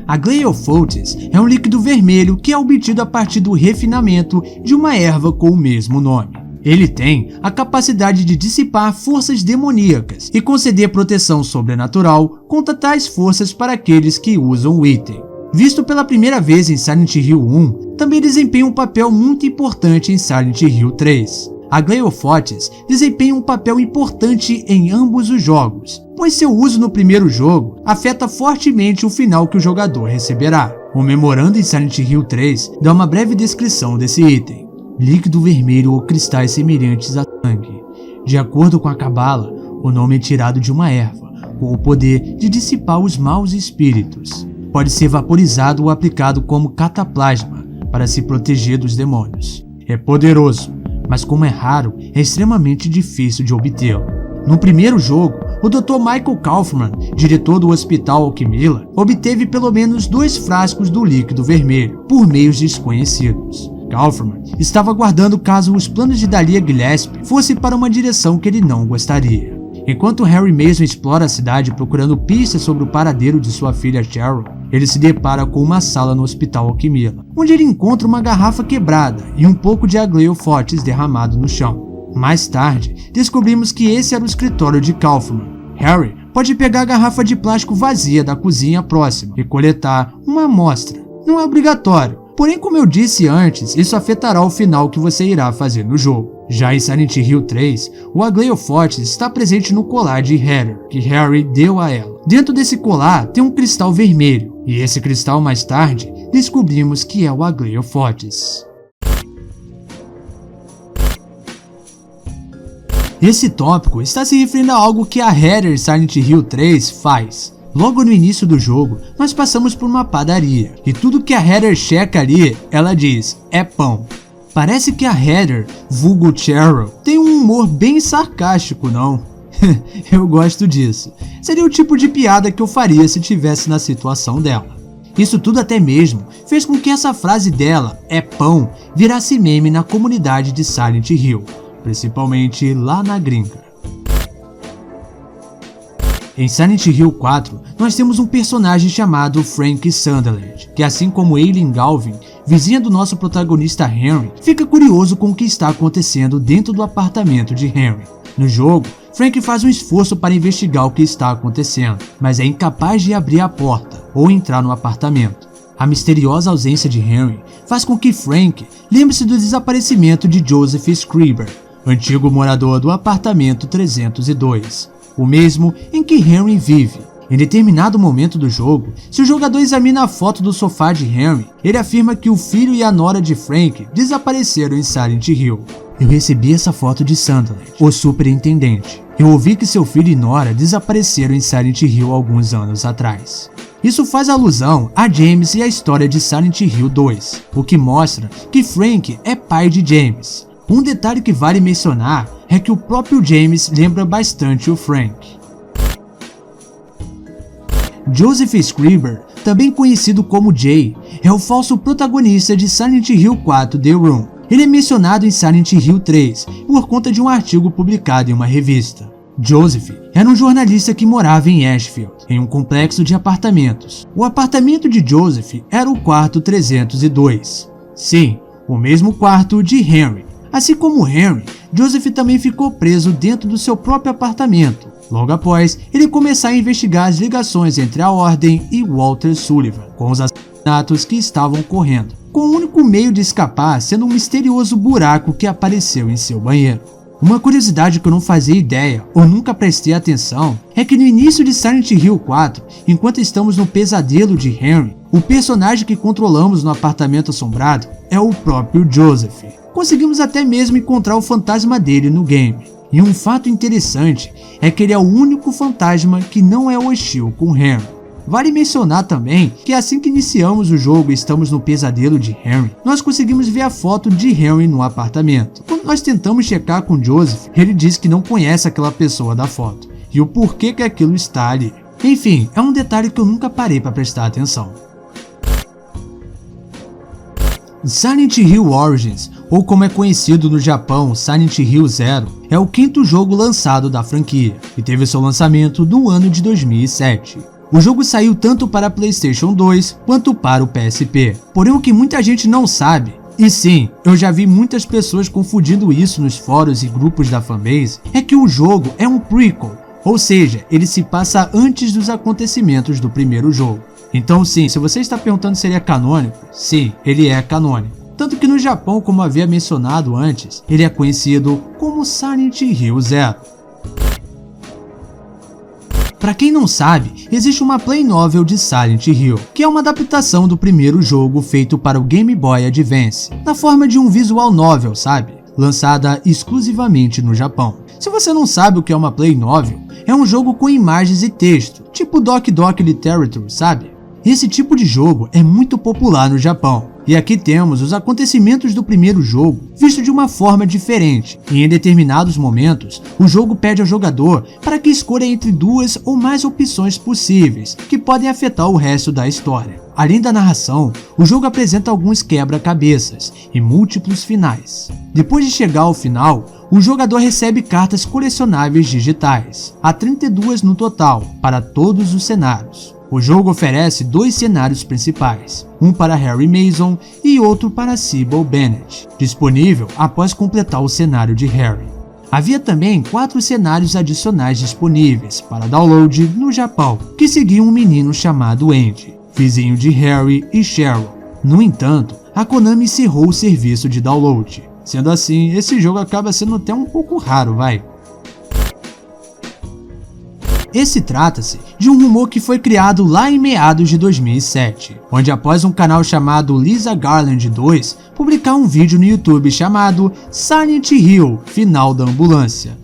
A Galeophotis é um líquido vermelho que é obtido a partir do refinamento de uma erva com o mesmo nome. Ele tem a capacidade de dissipar forças demoníacas e conceder proteção sobrenatural contra tais forças para aqueles que usam o item. Visto pela primeira vez em Silent Hill 1, também desempenha um papel muito importante em Silent Hill 3. A Galeophotis desempenha um papel importante em ambos os jogos, pois seu uso no primeiro jogo afeta fortemente o final que o jogador receberá. O memorando em Silent Hill 3 dá uma breve descrição desse item: líquido vermelho ou cristais semelhantes a sangue. De acordo com a Cabala, o nome é tirado de uma erva, com o poder de dissipar os maus espíritos. Pode ser vaporizado ou aplicado como cataplasma para se proteger dos demônios. É poderoso, mas como é raro, é extremamente difícil de obtê-lo. No primeiro jogo, o Dr. Michael Kaufman, diretor do Hospital Alquimila, obteve pelo menos 2 frascos do líquido vermelho, por meios desconhecidos. Kaufman estava aguardando caso os planos de Dahlia Gillespie fossem para uma direção que ele não gostaria. Enquanto Harry Mason explora a cidade procurando pistas sobre o paradeiro de sua filha Cheryl, ele se depara com uma sala no Hospital Alquimila, onde ele encontra uma garrafa quebrada e um pouco de Galeophotis derramado no chão. Mais tarde, descobrimos que esse era o escritório de Kaufman. Harry pode pegar a garrafa de plástico vazia da cozinha próxima e coletar uma amostra. Não é obrigatório, porém, como eu disse antes, isso afetará o final que você irá fazer no jogo. Já em Silent Hill 3, o Galeophotis está presente no colar de Heather, que Harry deu a ela. Dentro desse colar tem um cristal vermelho, e esse cristal mais tarde descobrimos que é o Galeophotis. Esse tópico está se referindo a algo que a Heather em Silent Hill 3 faz. Logo no início do jogo, nós passamos por uma padaria, e tudo que a Heather checa ali, ela diz, é pão. Parece que a Heather, vulgo Cheryl, tem um humor bem sarcástico, não? Eu gosto disso. Seria o tipo de piada que eu faria se estivesse na situação dela. Isso tudo até mesmo fez com que essa frase dela, é pão, virasse meme na comunidade de Silent Hill, principalmente lá na gringa. Em Silent Hill 4, nós temos um personagem chamado Frank Sunderland, que assim como Eileen Galvin, vizinha do nosso protagonista Henry, fica curioso com o que está acontecendo dentro do apartamento de Henry. No jogo, Frank faz um esforço para investigar o que está acontecendo, mas é incapaz de abrir a porta ou entrar no apartamento. A misteriosa ausência de Henry faz com que Frank lembre-se do desaparecimento de Joseph Scriber, antigo morador do apartamento 302. O mesmo em que Henry vive, Em determinado momento do jogo, se o jogador examina a foto do sofá de Henry, ele afirma que o filho e a nora de Frank desapareceram em Silent Hill. Eu recebi essa foto de Sunderland, o superintendente. Eu ouvi que seu filho e nora desapareceram em Silent Hill alguns anos atrás. Isso faz alusão a James e a história de Silent Hill 2, o que mostra que Frank é pai de James. Um detalhe que vale mencionar é que o próprio James lembra bastante o Frank. Joseph Scriber, também conhecido como Jay, é o falso protagonista de Silent Hill 4 The Room. Ele é mencionado em Silent Hill 3 por conta de um artigo publicado em uma revista. Joseph era um jornalista que morava em Ashfield, em um complexo de apartamentos. O apartamento de Joseph era o quarto 302. Sim, o mesmo quarto de Henry. Assim como Henry, Joseph também ficou preso dentro do seu próprio apartamento, logo após ele começar a investigar as ligações entre a Ordem e Walter Sullivan, com os assassinatos que estavam ocorrendo, com o único meio de escapar sendo um misterioso buraco que apareceu em seu banheiro. Uma curiosidade que eu não fazia ideia ou nunca prestei atenção é que no início de Silent Hill 4, enquanto estamos no pesadelo de Henry, o personagem que controlamos no apartamento assombrado é o próprio Joseph. Conseguimos até mesmo encontrar o fantasma dele no game. E um fato interessante é que ele é o único fantasma que não é hostil com Henry. Vale mencionar também que assim que iniciamos o jogo e estamos no pesadelo de Henry, nós conseguimos ver a foto de Henry no apartamento. Quando nós tentamos checar com Joseph, ele diz que não conhece aquela pessoa da foto e o porquê que aquilo está ali. Enfim, é um detalhe que eu nunca parei para prestar atenção. Silent Hill Origins, ou como é conhecido no Japão, Silent Hill Zero, é o quinto jogo lançado da franquia e teve seu lançamento no ano de 2007. O jogo saiu tanto para PlayStation 2 quanto para o PSP. Porém, o que muita gente não sabe, e sim, eu já vi muitas pessoas confundindo isso nos fóruns e grupos da fanbase, é que o jogo é um prequel, ou seja, ele se passa antes dos acontecimentos do primeiro jogo. Então sim, se você está perguntando se ele é canônico, sim, ele é canônico. Tanto que no Japão, como havia mencionado antes, ele é conhecido como Silent Hill Zero. Para quem não sabe, existe uma Play Novel de Silent Hill, que é uma adaptação do primeiro jogo feito para o Game Boy Advance, na forma de um visual novel, sabe? Lançada exclusivamente no Japão. Se você não sabe o que é uma Play Novel, é um jogo com imagens e texto, tipo Doki Doki Literature, sabe? Esse tipo de jogo é muito popular no Japão, e aqui temos os acontecimentos do primeiro jogo visto de uma forma diferente, e em determinados momentos, o jogo pede ao jogador para que escolha entre duas ou mais opções possíveis, que podem afetar o resto da história. Além da narração, o jogo apresenta alguns quebra-cabeças e múltiplos finais. Depois de chegar ao final, o jogador recebe cartas colecionáveis digitais, há 32 no total, para todos os cenários. O jogo oferece dois cenários principais, um para Harry Mason e outro para Sybil Bennett, disponível após completar o cenário de Harry. Havia também 4 cenários adicionais disponíveis para download no Japão, que seguiam um menino chamado Andy, vizinho de Harry e Cheryl. No entanto, a Konami encerrou o serviço de download. Sendo assim, esse jogo acaba sendo até um pouco raro, vai. Esse trata-se de um rumor que foi criado lá em meados de 2007, onde após um canal chamado Lisa Garland 2 publicar um vídeo no YouTube chamado Silent Hill Final da Ambulância.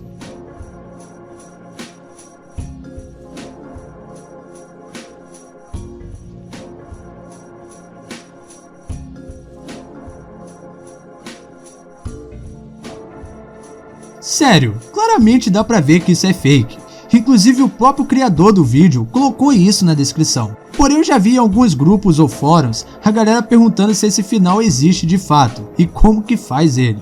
Sério, claramente dá pra ver que isso é fake. Inclusive o próprio criador do vídeo colocou isso na descrição. Porém eu já vi em alguns grupos ou fóruns a galera perguntando se esse final existe de fato e como que faz ele.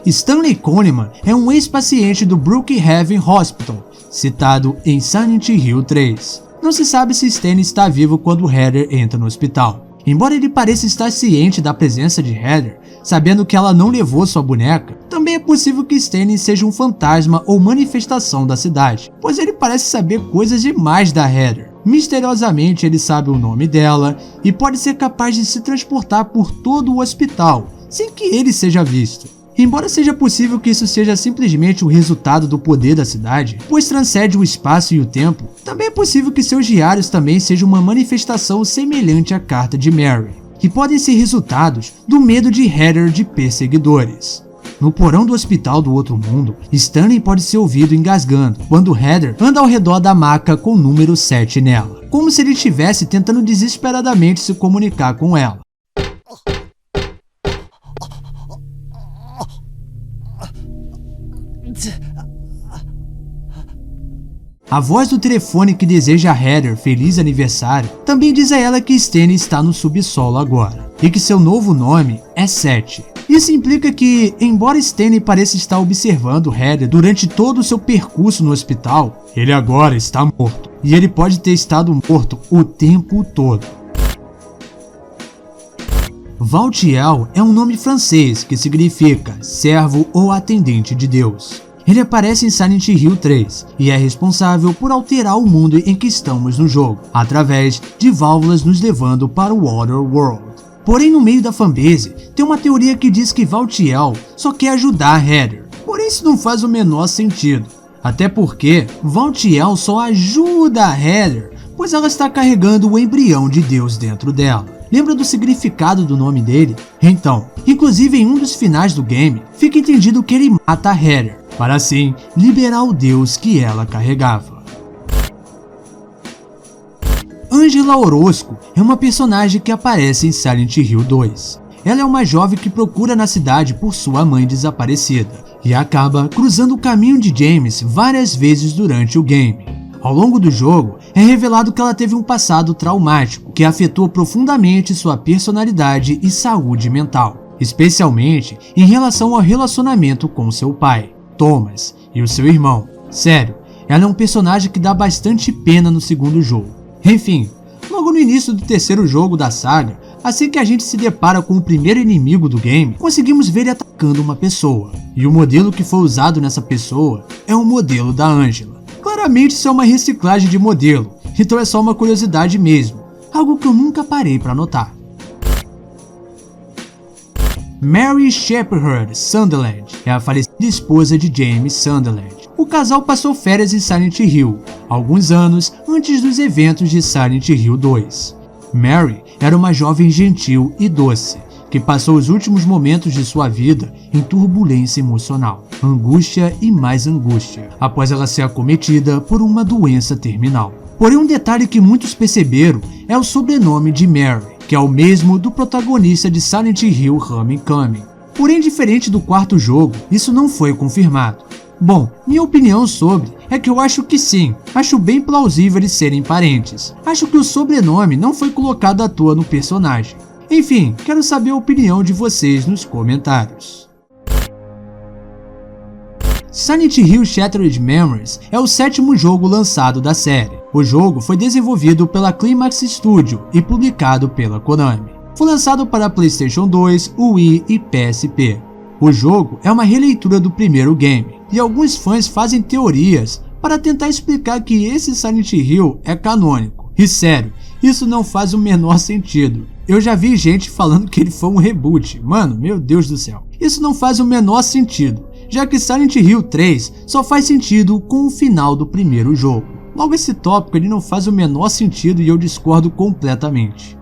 Stanley Coleman é um ex-paciente do Brookhaven Hospital, citado em Silent Hill 3. Não se sabe se Stanley está vivo quando Heather entra no hospital. Embora ele pareça estar ciente da presença de Heather, sabendo que ela não levou sua boneca, também é possível que Stanley seja um fantasma ou manifestação da cidade, pois ele parece saber coisas demais da Heather. Misteriosamente ele sabe o nome dela e pode ser capaz de se transportar por todo o hospital, sem que ele seja visto. Embora seja possível que isso seja simplesmente o resultado do poder da cidade, pois transcende o espaço e o tempo, também é possível que seus diários também sejam uma manifestação semelhante à carta de Mary, que podem ser resultados do medo de Heather de perseguidores. No porão do hospital do outro mundo, Stanley pode ser ouvido engasgando quando Heather anda ao redor da maca com o número 7 nela, como se ele estivesse tentando desesperadamente se comunicar com ela. A voz do telefone que deseja a Heather feliz aniversário também diz a ela que Stanley está no subsolo agora, e que seu novo nome é 7. Isso implica que, embora Stanley pareça estar observando Heather durante todo o seu percurso no hospital, ele agora está morto, e ele pode ter estado morto o tempo todo. Valtiel é um nome francês que significa servo ou atendente de Deus. Ele aparece em Silent Hill 3 e é responsável por alterar o mundo em que estamos no jogo, através de válvulas nos levando para o Other World. Porém, no meio da fanbase, tem uma teoria que diz que Valtiel só quer ajudar Heather. Porém, isso não faz o menor sentido. Até porque Valtiel só ajuda a Heather, pois ela está carregando o embrião de Deus dentro dela. Lembra do significado do nome dele? Então, inclusive em um dos finais do game, fica entendido que ele mata a Heather, para assim liberar o Deus que ela carregava. Angela Orozco é uma personagem que aparece em Silent Hill 2. Ela é uma jovem que procura na cidade por sua mãe desaparecida e acaba cruzando o caminho de James várias vezes durante o game. Ao longo do jogo, é revelado que ela teve um passado traumático que afetou profundamente sua personalidade e saúde mental, especialmente em relação ao relacionamento com seu pai, Thomas, e o seu irmão. Sério, ela é um personagem que dá bastante pena no segundo jogo. Enfim, logo no início do terceiro jogo da saga, assim que a gente se depara com o primeiro inimigo do game, conseguimos ver ele atacando uma pessoa, e o modelo que foi usado nessa pessoa é o modelo da Angela. Claramente isso é uma reciclagem de modelo, então é só uma curiosidade mesmo, algo que eu nunca parei para notar. Mary Shepherd Sunderland é a falecida esposa de James Sunderland. O casal passou férias em Silent Hill, alguns anos antes dos eventos de Silent Hill 2. Mary era uma jovem gentil e doce, que passou os últimos momentos de sua vida em turbulência emocional, angústia e mais angústia, após ela ser acometida por uma doença terminal. Porém, um detalhe que muitos perceberam é o sobrenome de Mary, que é o mesmo do protagonista de Silent Hill Homecoming. Porém, diferente do quarto jogo, isso não foi confirmado. Bom, minha opinião sobre é que eu acho que sim, acho bem plausível eles serem parentes. Acho que o sobrenome não foi colocado à toa no personagem. Enfim, quero saber a opinião de vocês nos comentários. Silent Hill Shattered Memories é o 7º jogo lançado da série. O jogo foi desenvolvido pela Climax Studio e publicado pela Konami. Foi lançado para PlayStation 2, Wii e PSP. O jogo é uma releitura do primeiro game, e alguns fãs fazem teorias para tentar explicar que esse Silent Hill é canônico. E sério, isso não faz o menor sentido. Eu já vi gente falando que ele foi um reboot. Mano, meu Deus do céu. Isso não faz o menor sentido, já que Silent Hill 3 só faz sentido com o final do primeiro jogo. Logo, esse tópico ele não faz o menor sentido e eu discordo completamente.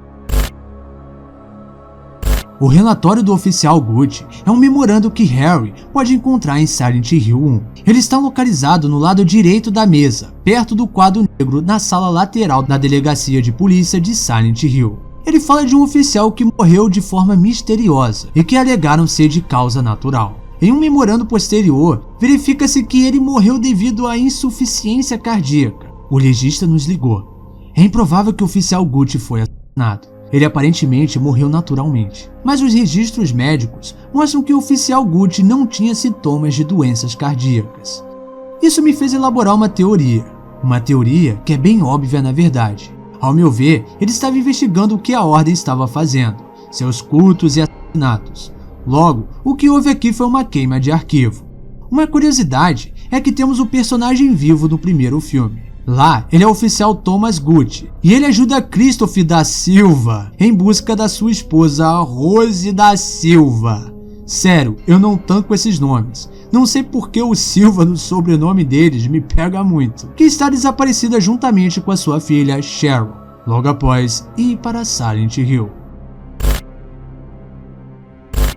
O relatório do oficial Gucci é um memorando que Harry pode encontrar em Silent Hill 1. Ele está localizado no lado direito da mesa, perto do quadro negro na sala lateral da delegacia de polícia de Silent Hill. Ele fala de um oficial que morreu de forma misteriosa e que alegaram ser de causa natural. Em um memorando posterior, verifica-se que ele morreu devido à insuficiência cardíaca. O legista nos ligou. É improvável que o oficial Gucci foi assassinado. Ele aparentemente morreu naturalmente, mas os registros médicos mostram que o oficial Gucci não tinha sintomas de doenças cardíacas. Isso me fez elaborar uma teoria que é bem óbvia na verdade. Ao meu ver, ele estava investigando o que a Ordem estava fazendo, seus cultos e assassinatos. Logo, o que houve aqui foi uma queima de arquivo. Uma curiosidade é que temos o personagem vivo no primeiro filme. Lá, ele é o oficial Thomas Gucci, e ele ajuda Christopher da Silva em busca da sua esposa Rose da Silva. Sério, eu não tanco esses nomes. Não sei porque o Silva no sobrenome deles me pega muito. Que está desaparecida juntamente com a sua filha Cheryl, logo após ir para Silent Hill.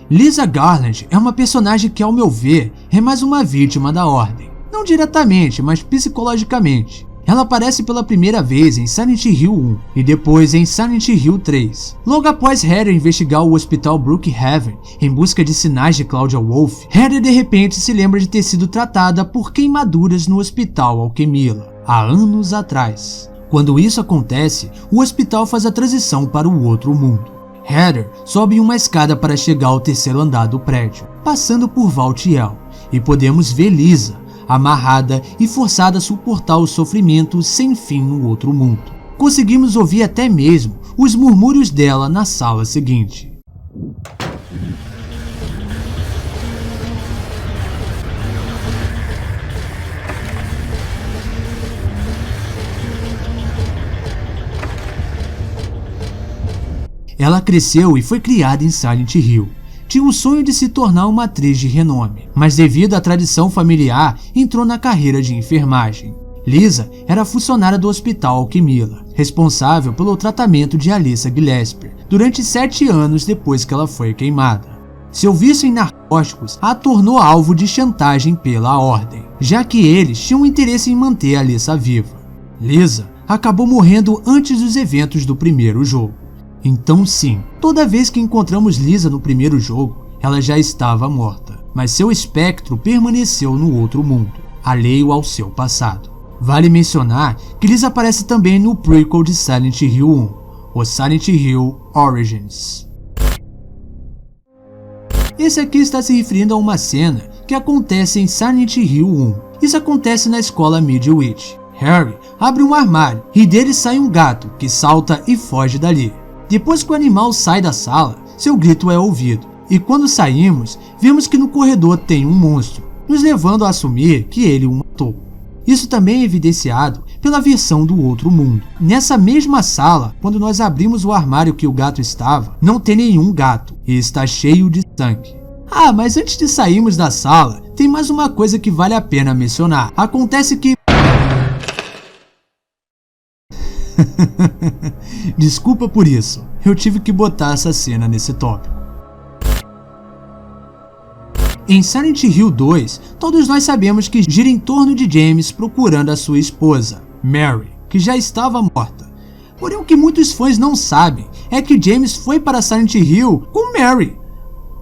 Lisa Garland é uma personagem que, ao meu ver, é mais uma vítima da Ordem. Não diretamente, mas psicologicamente. Ela aparece pela primeira vez em Silent Hill 1 e depois em Silent Hill 3. Logo após Heather investigar o hospital Brookhaven em busca de sinais de Claudia Wolf, Heather de repente se lembra de ter sido tratada por queimaduras no hospital Alchemilla, há anos atrás. Quando isso acontece, o hospital faz a transição para o outro mundo. Heather sobe uma escada para chegar ao terceiro andar do prédio, passando por Valtiel, e podemos ver Lisa amarrada e forçada a suportar o sofrimento sem fim no outro mundo. Conseguimos ouvir até mesmo os murmúrios dela na sala seguinte. Ela cresceu e foi criada em Silent Hill. Tinha o sonho de se tornar uma atriz de renome, mas devido à tradição familiar, entrou na carreira de enfermagem. Lisa era funcionária do Hospital Alchemilla, responsável pelo tratamento de Alyssa Gillespie, durante 7 anos depois que ela foi queimada. Seu vício em narcóticos a tornou alvo de chantagem pela Ordem, já que eles tinham interesse em manter Alyssa viva. Lisa acabou morrendo antes dos eventos do primeiro jogo. Então sim, toda vez que encontramos Lisa no primeiro jogo, ela já estava morta, mas seu espectro permaneceu no outro mundo, alheio ao seu passado. Vale mencionar que Lisa aparece também no prequel de Silent Hill 1, o Silent Hill Origins. Esse aqui está se referindo a uma cena que acontece em Silent Hill 1. Isso acontece na escola Midwich. Harry abre um armário e dele sai um gato que salta e foge dali. Depois que o animal sai da sala, seu grito é ouvido, e quando saímos, vemos que no corredor tem um monstro, nos levando a assumir que ele o matou. Isso também é evidenciado pela versão do outro mundo. Nessa mesma sala, quando nós abrimos o armário que o gato estava, não tem nenhum gato, e está cheio de sangue. Ah, mas antes de sairmos da sala, tem mais uma coisa que vale a pena mencionar. Acontece que... Desculpa por isso, eu tive que botar essa cena nesse tópico. Em Silent Hill 2, todos nós sabemos que gira em torno de James procurando a sua esposa, Mary, que já estava morta. Porém, o que muitos fãs não sabem é que James foi para Silent Hill com Mary.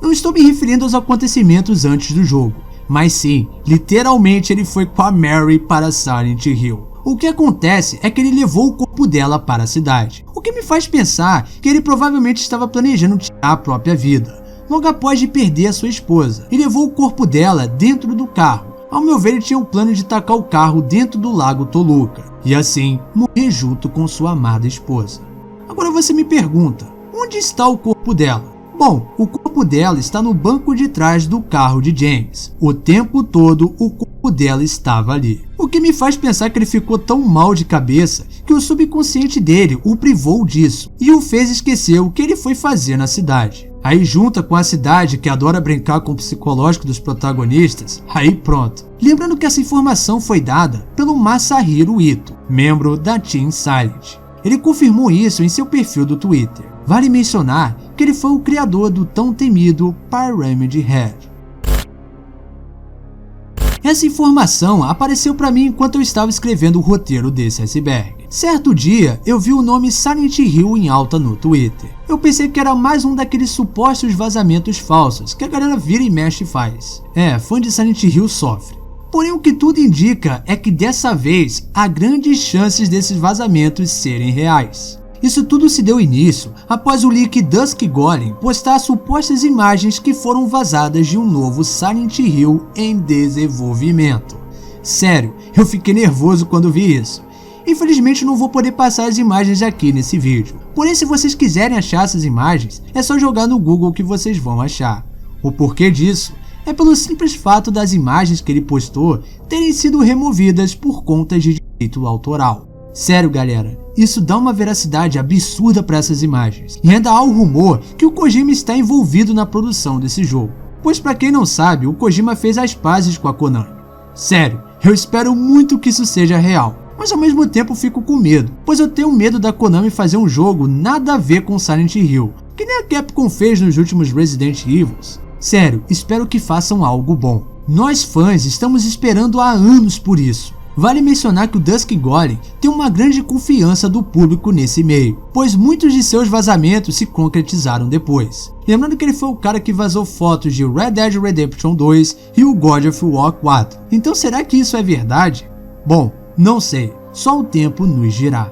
Não estou me referindo aos acontecimentos antes do jogo, mas sim, literalmente ele foi com a Mary para Silent Hill. O que acontece é que ele levou o corpo dela para a cidade, o que me faz pensar que ele provavelmente estava planejando tirar a própria vida, logo após de perder a sua esposa, e levou o corpo dela dentro do carro. Ao meu ver, ele tinha um plano de tacar o carro dentro do lago Toluca, e assim morrer junto com sua amada esposa. Agora você me pergunta, onde está o corpo dela? Bom, o corpo dela está no banco de trás do carro de James. O tempo todo o corpo dela estava ali. O que me faz pensar que ele ficou tão mal de cabeça que o subconsciente dele o privou disso e o fez esquecer o que ele foi fazer na cidade. Aí junta com a cidade que adora brincar com o psicológico dos protagonistas, aí pronto. Lembrando que essa informação foi dada pelo Masahiro Ito, membro da Team Silent. Ele confirmou isso em seu perfil do Twitter. Vale mencionar que ele foi o criador do tão temido Pyramid Head. Essa informação apareceu para mim enquanto eu estava escrevendo o roteiro desse iceberg. Certo dia, eu vi o nome Silent Hill em alta no Twitter. Eu pensei que era mais um daqueles supostos vazamentos falsos que a galera vira e mexe e faz. Fã de Silent Hill sofre. Porém, o que tudo indica é que dessa vez há grandes chances desses vazamentos serem reais. Isso tudo se deu início após o leak Dusk Golem postar supostas imagens que foram vazadas de um novo Silent Hill em desenvolvimento. Sério, eu fiquei nervoso quando vi isso. Infelizmente não vou poder passar as imagens aqui nesse vídeo. Porém, se vocês quiserem achar essas imagens, é só jogar no Google que vocês vão achar. O porquê disso é pelo simples fato das imagens que ele postou terem sido removidas por conta de direito autoral. Sério, galera, isso dá uma veracidade absurda para essas imagens. E ainda há o rumor que o Kojima está envolvido na produção desse jogo. Pois pra quem não sabe, o Kojima fez as pazes com a Konami. Sério, eu espero muito que isso seja real, mas ao mesmo tempo fico com medo, pois eu tenho medo da Konami fazer um jogo nada a ver com Silent Hill, que nem a Capcom fez nos últimos Resident Evil. Sério, espero que façam algo bom. Nós fãs estamos esperando há anos por isso. Vale mencionar que o Dusk Golem tem uma grande confiança do público nesse meio, pois muitos de seus vazamentos se concretizaram depois. Lembrando que ele foi o cara que vazou fotos de Red Dead Redemption 2 e o God of War 4. Então será que isso é verdade? Bom, não sei, só o tempo nos dirá.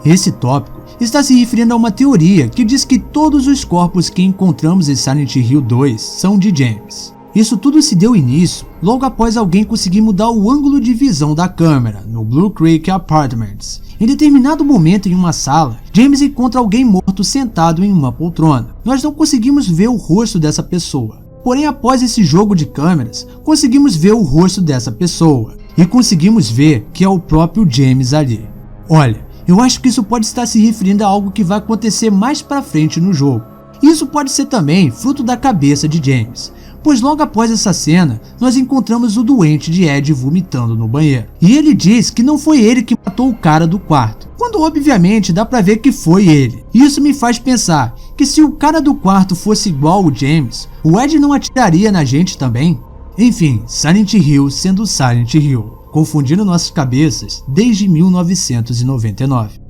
Esse tópico está se referindo a uma teoria que diz que todos os corpos que encontramos em Silent Hill 2 são de James. Isso tudo se deu início logo após alguém conseguir mudar o ângulo de visão da câmera no Blue Creek Apartments. Em determinado momento em uma sala, James encontra alguém morto sentado em uma poltrona. Nós não conseguimos ver o rosto dessa pessoa. Porém, após esse jogo de câmeras, conseguimos ver o rosto dessa pessoa. E conseguimos ver que é o próprio James ali. Olha, eu acho que isso pode estar se referindo a algo que vai acontecer mais pra frente no jogo. Isso pode ser também fruto da cabeça de James, pois logo após essa cena, nós encontramos o doente de Ed vomitando no banheiro. E ele diz que não foi ele que matou o cara do quarto, quando obviamente dá pra ver que foi ele. Isso me faz pensar que se o cara do quarto fosse igual ao James, o Ed não atiraria na gente também? Enfim, Silent Hill sendo Silent Hill, confundindo nossas cabeças desde 1999.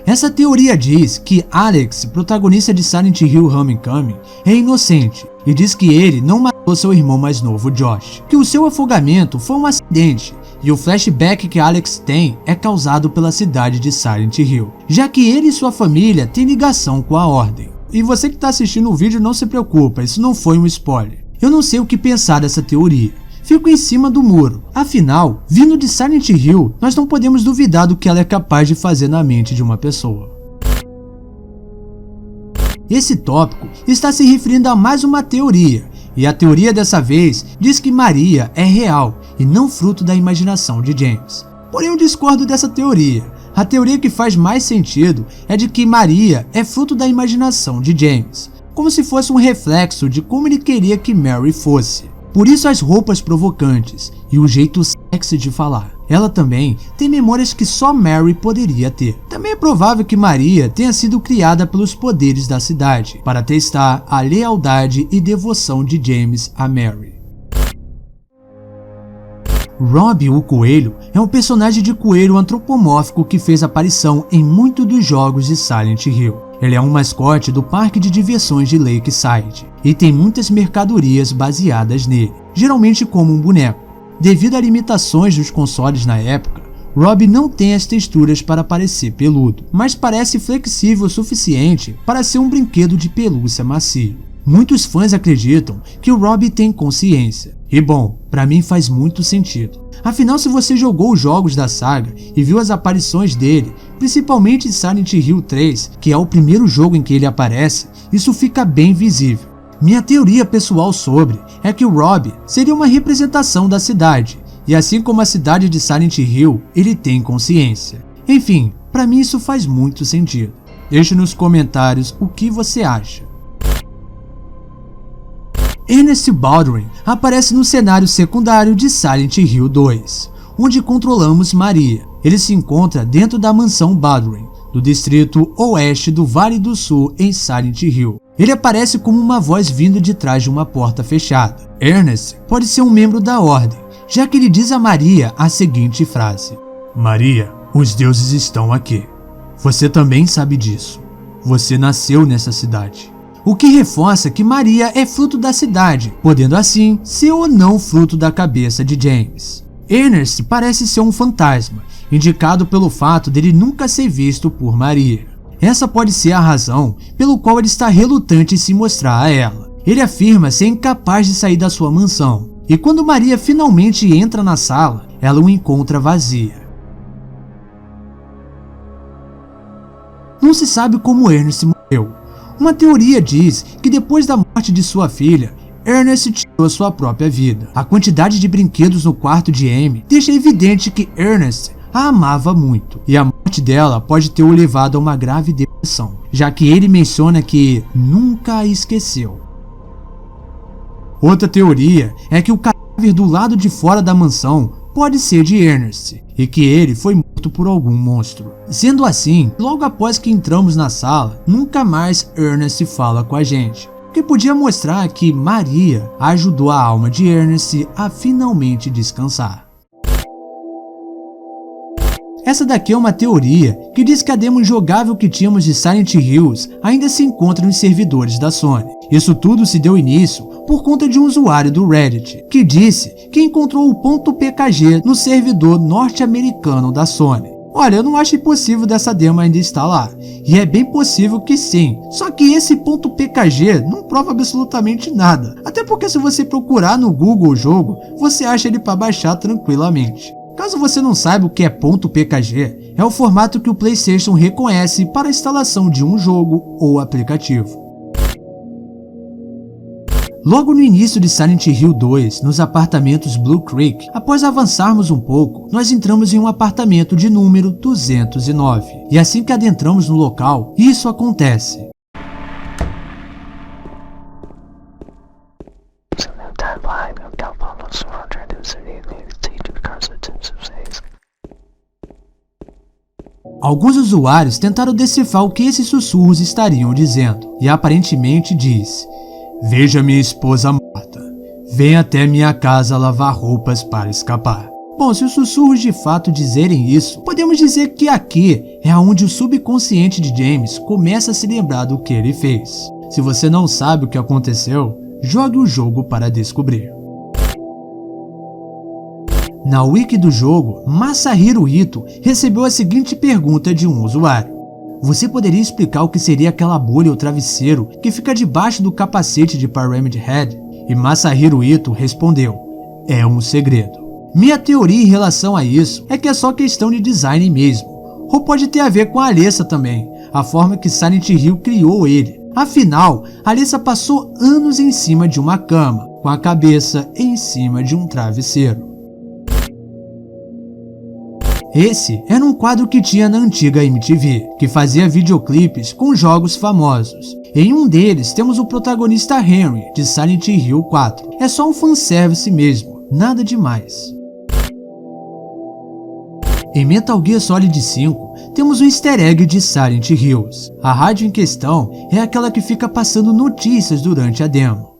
Essa teoria diz que Alex, protagonista de Silent Hill Homecoming, é inocente e diz que ele não matou seu irmão mais novo Josh, que o seu afogamento foi um acidente e o flashback que Alex tem é causado pela cidade de Silent Hill, já que ele e sua família têm ligação com a Ordem. E você que está assistindo o vídeo não se preocupa, isso não foi um spoiler. Eu não sei o que pensar dessa teoria. Fico em cima do muro. Afinal, vindo de Silent Hill, nós não podemos duvidar do que ela é capaz de fazer na mente de uma pessoa. Esse tópico está se referindo a mais uma teoria, e a teoria dessa vez diz que Maria é real e não fruto da imaginação de James. Porém, eu discordo dessa teoria. A teoria que faz mais sentido é de que Maria é fruto da imaginação de James, como se fosse um reflexo de como ele queria que Mary fosse. Por isso as roupas provocantes e o jeito sexy de falar. Ela também tem memórias que só Mary poderia ter. Também é provável que Maria tenha sido criada pelos poderes da cidade, para testar a lealdade e devoção de James a Mary. Rob o Coelho é um personagem de coelho antropomórfico que fez aparição em muitos dos jogos de Silent Hill. Ele é um mascote do parque de diversões de Lakeside e tem muitas mercadorias baseadas nele, geralmente como um boneco. Devido a limitações dos consoles na época, Rob não tem as texturas para parecer peludo, mas parece flexível o suficiente para ser um brinquedo de pelúcia macio. Muitos fãs acreditam que o Rob tem consciência, e bom, pra mim faz muito sentido. Afinal, se você jogou os jogos da saga e viu as aparições dele, principalmente em Silent Hill 3, que é o primeiro jogo em que ele aparece, isso fica bem visível. Minha teoria pessoal sobre é que o Rob seria uma representação da cidade, e assim como a cidade de Silent Hill, ele tem consciência. Enfim, pra mim isso faz muito sentido. Deixe nos comentários o que você acha. Ernest Baldwin aparece no cenário secundário de Silent Hill 2, onde controlamos Maria. Ele se encontra dentro da mansão Baldwin, do distrito oeste do Vale do Sul em Silent Hill. Ele aparece como uma voz vindo de trás de uma porta fechada. Ernest pode ser um membro da Ordem, já que ele diz a Maria a seguinte frase: Maria, os deuses estão aqui. Você também sabe disso. Você nasceu nessa cidade. O que reforça que Maria é fruto da cidade, podendo assim ser ou não fruto da cabeça de James. Ernest parece ser um fantasma, indicado pelo fato dele nunca ser visto por Maria. Essa pode ser a razão pelo qual ele está relutante em se mostrar a ela. Ele afirma ser incapaz de sair da sua mansão, e quando Maria finalmente entra na sala, ela o encontra vazia. Não se sabe como Ernest morreu. Uma teoria diz que depois da morte de sua filha, Ernest tirou sua própria vida. A quantidade de brinquedos no quarto de Amy deixa evidente que Ernest a amava muito, e a morte dela pode ter o levado a uma grave depressão, já que ele menciona que nunca a esqueceu. Outra teoria é que o cadáver do lado de fora da mansão pode ser de Ernest, e que ele foi morto por algum monstro. Sendo assim, logo após que entramos na sala, nunca mais Ernest fala com a gente, o que podia mostrar que Maria ajudou a alma de Ernest a finalmente descansar. Essa daqui é uma teoria que diz que a demo jogável que tínhamos de Silent Hills ainda se encontra nos servidores da Sony. Isso tudo se deu início por conta de um usuário do Reddit, que disse que encontrou o .pkg no servidor norte-americano da Sony. Olha, eu não acho impossível dessa demo ainda estar lá, e é bem possível que sim, só que esse .pkg não prova absolutamente nada, até porque se você procurar no Google o jogo, você acha ele para baixar tranquilamente. Caso você não saiba o que é .pkg, é o formato que o PlayStation reconhece para a instalação de um jogo ou aplicativo. Logo no início de Silent Hill 2, nos apartamentos Blue Creek, após avançarmos um pouco, nós entramos em um apartamento de número 209. E assim que adentramos no local, isso acontece. Alguns usuários tentaram decifrar o que esses sussurros estariam dizendo, e aparentemente diz: "Veja minha esposa morta. Venha até minha casa lavar roupas para escapar." Bom, se os sussurros de fato dizerem isso, podemos dizer que aqui é onde o subconsciente de James começa a se lembrar do que ele fez. Se você não sabe o que aconteceu, jogue o jogo para descobrir. Na wiki do jogo, Masahiro Ito recebeu a seguinte pergunta de um usuário: "Você poderia explicar o que seria aquela bolha ou travesseiro que fica debaixo do capacete de Pyramid Head?" E Masahiro Ito respondeu: "É um segredo." Minha teoria em relação a isso é que é só questão de design mesmo, ou pode ter a ver com a Alessa também, a forma que Silent Hill criou ele. Afinal, Alessa passou anos em cima de uma cama, com a cabeça em cima de um travesseiro. Esse era um quadro que tinha na antiga MTV, que fazia videoclipes com jogos famosos. Em um deles temos o protagonista Henry, de Silent Hill 4. É só um fanservice mesmo, nada demais. Em Metal Gear Solid 5, temos um easter egg de Silent Hills. A rádio em questão é aquela que fica passando notícias durante a demo.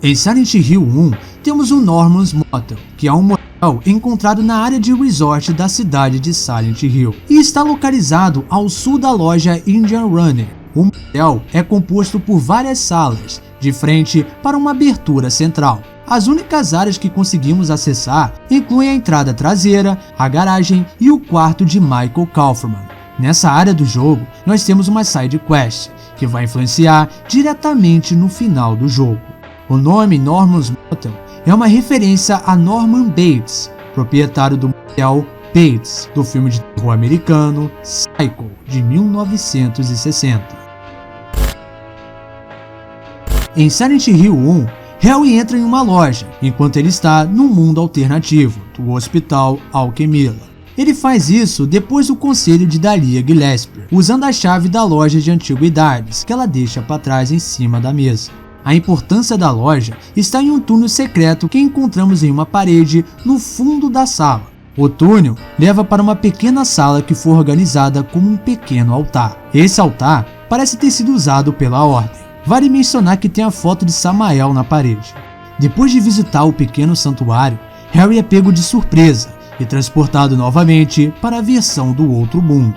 Em Silent Hill 1, temos o Norman's Motel, que é um motel encontrado na área de resort da cidade de Silent Hill, e está localizado ao sul da loja Indian Runner. O motel é composto por várias salas, de frente para uma abertura central. As únicas áreas que conseguimos acessar incluem a entrada traseira, a garagem e o quarto de Michael Kaufman. Nessa área do jogo, nós temos uma side quest, que vai influenciar diretamente no final do jogo. O nome Norman's Motel é uma referência a Norman Bates, proprietário do motel Bates, do filme de terror americano Psycho, de 1960. Em Silent Hill 1, Harry entra em uma loja, enquanto ele está no mundo alternativo do Hospital Alchemilla. Ele faz isso depois do conselho de Dahlia Gillespie, usando a chave da loja de antiguidades que ela deixa para trás em cima da mesa. A importância da loja está em um túnel secreto que encontramos em uma parede no fundo da sala. O túnel leva para uma pequena sala que foi organizada como um pequeno altar. Esse altar parece ter sido usado pela Ordem. Vale mencionar que tem a foto de Samael na parede. Depois de visitar o pequeno santuário, Harry é pego de surpresa e transportado novamente para a versão do outro mundo.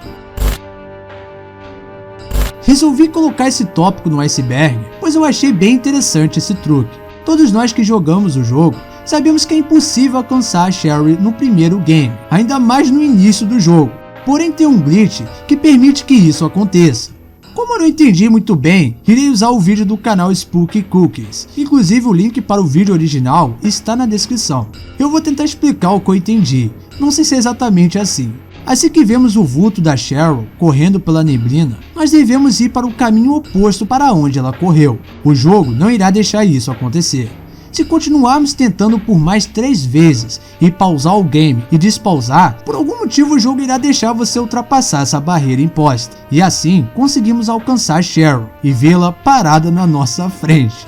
Resolvi colocar esse tópico no iceberg, pois eu achei bem interessante esse truque. Todos nós que jogamos o jogo sabemos que é impossível alcançar a Sherry no primeiro game, ainda mais no início do jogo. Porém tem um glitch que permite que isso aconteça. Como eu não entendi muito bem, irei usar o vídeo do canal Spooky Cookies. Inclusive o link para o vídeo original está na descrição. Eu vou tentar explicar o que eu entendi, não sei se é exatamente assim. Assim que vemos o vulto da Cheryl correndo pela neblina, nós devemos ir para o caminho oposto para onde ela correu. O jogo não irá deixar isso acontecer. Se continuarmos tentando por mais 3 vezes e pausar o game e despausar, por algum motivo o jogo irá deixar você ultrapassar essa barreira imposta. E assim conseguimos alcançar Cheryl e vê-la parada na nossa frente.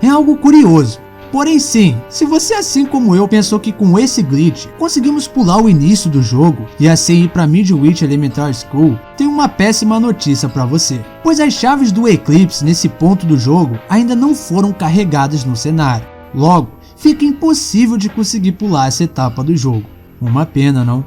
É algo curioso. Porém sim, se você assim como eu pensou que com esse glitch conseguimos pular o início do jogo e assim ir para Midwich Elementary School, tenho uma péssima notícia para você, pois as chaves do Eclipse nesse ponto do jogo ainda não foram carregadas no cenário. Logo, fica impossível de conseguir pular essa etapa do jogo. Uma pena, não?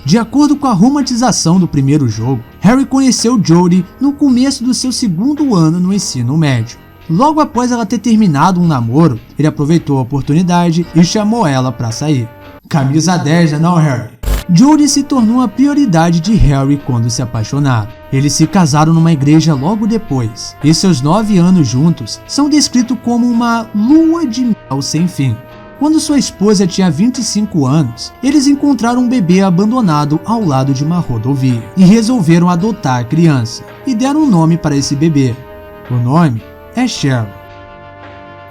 De acordo com a romantização do primeiro jogo, Harry conheceu Jodie no começo do seu 2º ano no ensino médio. Logo após ela ter terminado um namoro, ele aproveitou a oportunidade e chamou ela para sair. Camisa 10, não, Harry? Jodie se tornou a prioridade de Harry quando se apaixonaram. Eles se casaram numa igreja logo depois, e seus 9 anos juntos são descritos como uma lua de mel sem fim. Quando sua esposa tinha 25 anos, eles encontraram um bebê abandonado ao lado de uma rodovia e resolveram adotar a criança e deram um nome para esse bebê. O nome é Cheryl.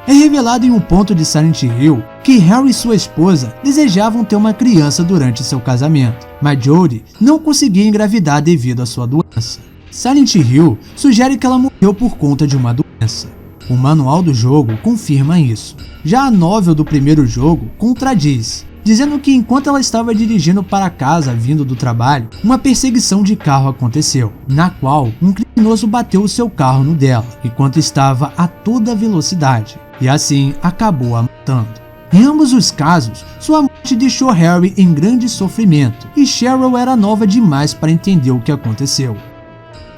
É revelado em um ponto de Silent Hill que Harry e sua esposa desejavam ter uma criança durante seu casamento, mas Jodie não conseguia engravidar devido à sua doença. Silent Hill sugere que ela morreu por conta de uma doença. O manual do jogo confirma isso. Já a novel do primeiro jogo contradiz, dizendo que enquanto ela estava dirigindo para casa vindo do trabalho, uma perseguição de carro aconteceu, na qual um criminoso bateu o seu carro no dela, enquanto estava a toda velocidade, e assim acabou a matando. Em ambos os casos, sua morte deixou Harry em grande sofrimento, e Cheryl era nova demais para entender o que aconteceu.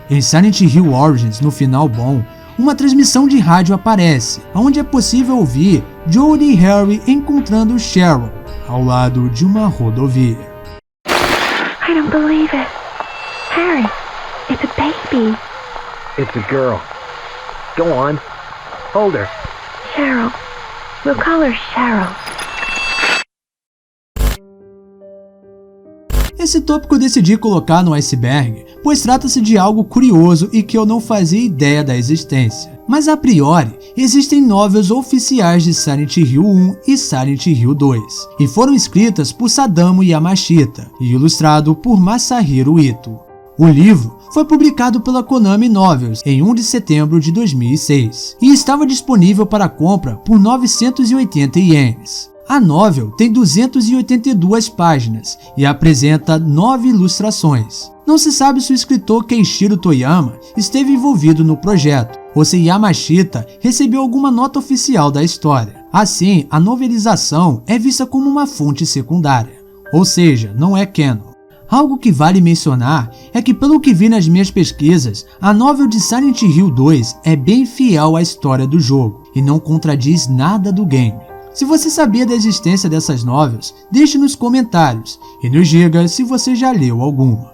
Em Silent Hill Origins, no final bom, uma transmissão de rádio aparece, onde é possível ouvir Jodie e Harry encontrando Cheryl ao lado de uma rodovia. I don't believe it. Harry, it's a baby. It's a girl. Go on. Hold her. Cheryl. We'll call her Cheryl. Esse tópico eu decidi colocar no iceberg, pois trata-se de algo curioso e que eu não fazia ideia da existência. Mas a priori, existem novels oficiais de Silent Hill 1 e Silent Hill 2, e foram escritas por Sadamo Yamashita e ilustrado por Masahiro Ito. O livro foi publicado pela Konami Novels em 1 de setembro de 2006 e estava disponível para compra por 980 ienes. A novel tem 282 páginas e apresenta 9 ilustrações. Não se sabe se o escritor Keishiro Toyama esteve envolvido no projeto ou se Yamashita recebeu alguma nota oficial da história. Assim, a novelização é vista como uma fonte secundária, ou seja, não é canon. Algo que vale mencionar é que, pelo que vi nas minhas pesquisas, a novel de Silent Hill 2 é bem fiel à história do jogo e não contradiz nada do game. Se você sabia da existência dessas novels, deixe nos comentários e nos diga se você já leu alguma.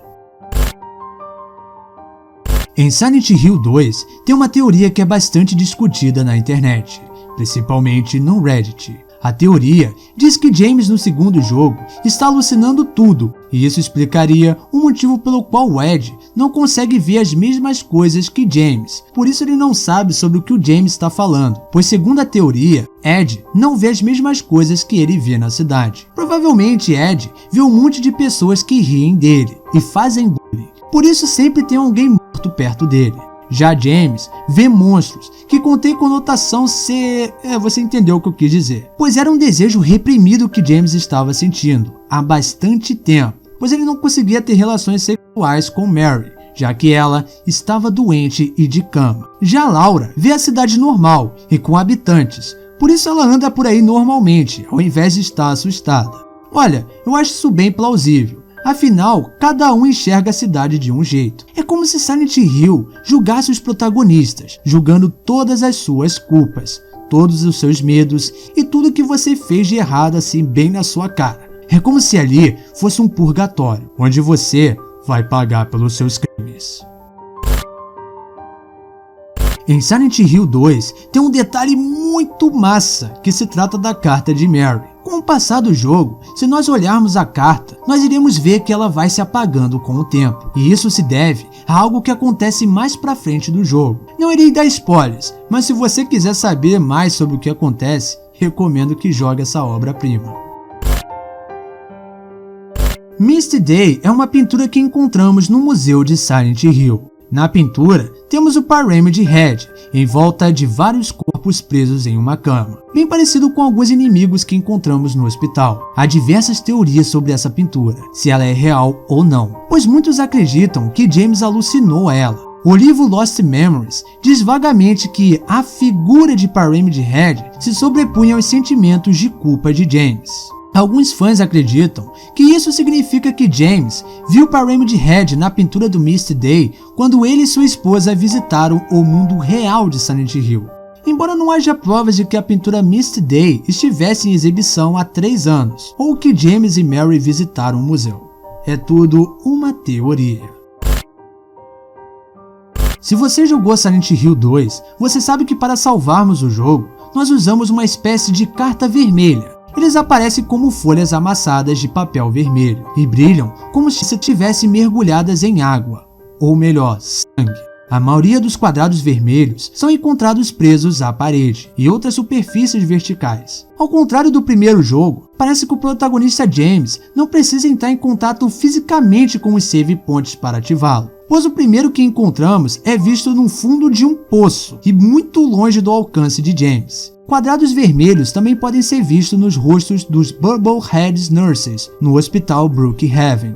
Em Silent Hill 2, tem uma teoria que é bastante discutida na internet, principalmente no Reddit. A teoria diz que James no segundo jogo está alucinando tudo, e isso explicaria o motivo pelo qual o Ed não consegue ver as mesmas coisas que James, por isso ele não sabe sobre o que o James está falando, pois segundo a teoria, Ed não vê as mesmas coisas que ele vê na cidade. Provavelmente Ed vê um monte de pessoas que riem dele e fazem bullying, por isso sempre tem alguém morto perto dele. Já James vê monstros, que contém conotação ser... você entendeu o que eu quis dizer. Pois era um desejo reprimido que James estava sentindo há bastante tempo, pois ele não conseguia ter relações sexuais com Mary, já que ela estava doente e de cama. Já Laura vê a cidade normal e com habitantes, por isso ela anda por aí normalmente, ao invés de estar assustada. Olha, eu acho isso bem plausível. Afinal, cada um enxerga a cidade de um jeito. É como se Silent Hill julgasse os protagonistas, julgando todas as suas culpas, todos os seus medos e tudo que você fez de errado assim bem na sua cara. É como se ali fosse um purgatório, onde você vai pagar pelos seus crimes. Em Silent Hill 2 tem um detalhe muito massa que se trata da carta de Mary. Com o passar do jogo, se nós olharmos a carta, nós iremos ver que ela vai se apagando com o tempo. E isso se deve a algo que acontece mais pra frente do jogo. Não irei dar spoilers, mas se você quiser saber mais sobre o que acontece, recomendo que jogue essa obra-prima. Misty Day é uma pintura que encontramos no museu de Silent Hill. Na pintura, temos o Pyramid Head, em volta de vários corpos presos em uma cama, bem parecido com alguns inimigos que encontramos no hospital. Há diversas teorias sobre essa pintura, se ela é real ou não, pois muitos acreditam que James alucinou ela. O livro Lost Memories diz vagamente que a figura de Pyramid Head se sobrepunha aos sentimentos de culpa de James. Alguns fãs acreditam que isso significa que James viu Pyramid Head na pintura do Misty Day quando ele e sua esposa visitaram o mundo real de Silent Hill. Embora não haja provas de que a pintura Misty Day estivesse em exibição há 3 anos, ou que James e Mary visitaram o museu. É tudo uma teoria. Se você jogou Silent Hill 2, você sabe que para salvarmos o jogo, nós usamos uma espécie de carta vermelha. Eles aparecem como folhas amassadas de papel vermelho e brilham como se estivessem mergulhadas em água, ou melhor, sangue. A maioria dos quadrados vermelhos são encontrados presos à parede e outras superfícies verticais. Ao contrário do primeiro jogo, parece que o protagonista James não precisa entrar em contato fisicamente com os save points para ativá-lo, pois o primeiro que encontramos é visto no fundo de um poço e muito longe do alcance de James. Quadrados vermelhos também podem ser vistos nos rostos dos Bubblehead Nurses no hospital Brookhaven.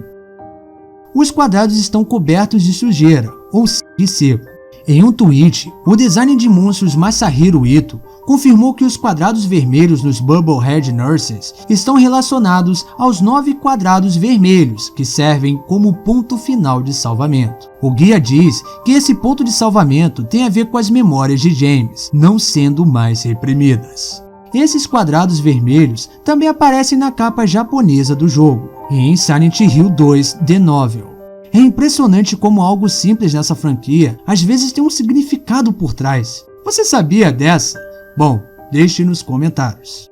Os quadrados estão cobertos de sujeira ou sangue seco. Em um tweet, o designer de monstros Masahiro Ito confirmou que os quadrados vermelhos nos Bubblehead Nurses estão relacionados aos 9 quadrados vermelhos que servem como ponto final de salvamento. O guia diz que esse ponto de salvamento tem a ver com as memórias de James não sendo mais reprimidas. Esses quadrados vermelhos também aparecem na capa japonesa do jogo e em Silent Hill 2 The Novel. É impressionante como algo simples nessa franquia às vezes tem um significado por trás. Você sabia dessa? Bom, deixe nos comentários.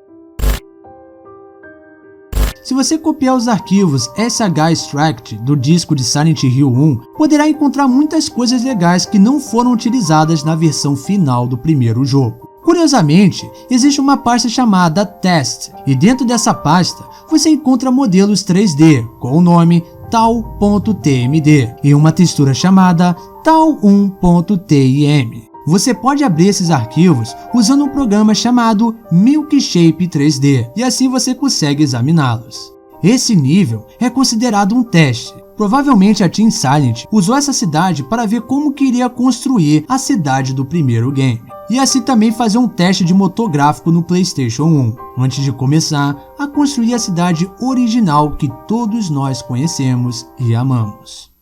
Se você copiar os arquivos SH Extract do disco de Silent Hill 1, poderá encontrar muitas coisas legais que não foram utilizadas na versão final do primeiro jogo. Curiosamente, existe uma pasta chamada Test, e dentro dessa pasta você encontra modelos 3D com o nome tal.tmd e uma textura chamada tal1.tim. Você pode abrir esses arquivos usando um programa chamado Milkshape 3D e assim você consegue examiná-los. Esse nível é considerado um teste. Provavelmente a Team Silent usou essa cidade para ver como queria construir a cidade do primeiro game. E assim também fazer um teste de motor gráfico no PlayStation 1, antes de começar a construir a cidade original que todos nós conhecemos e amamos.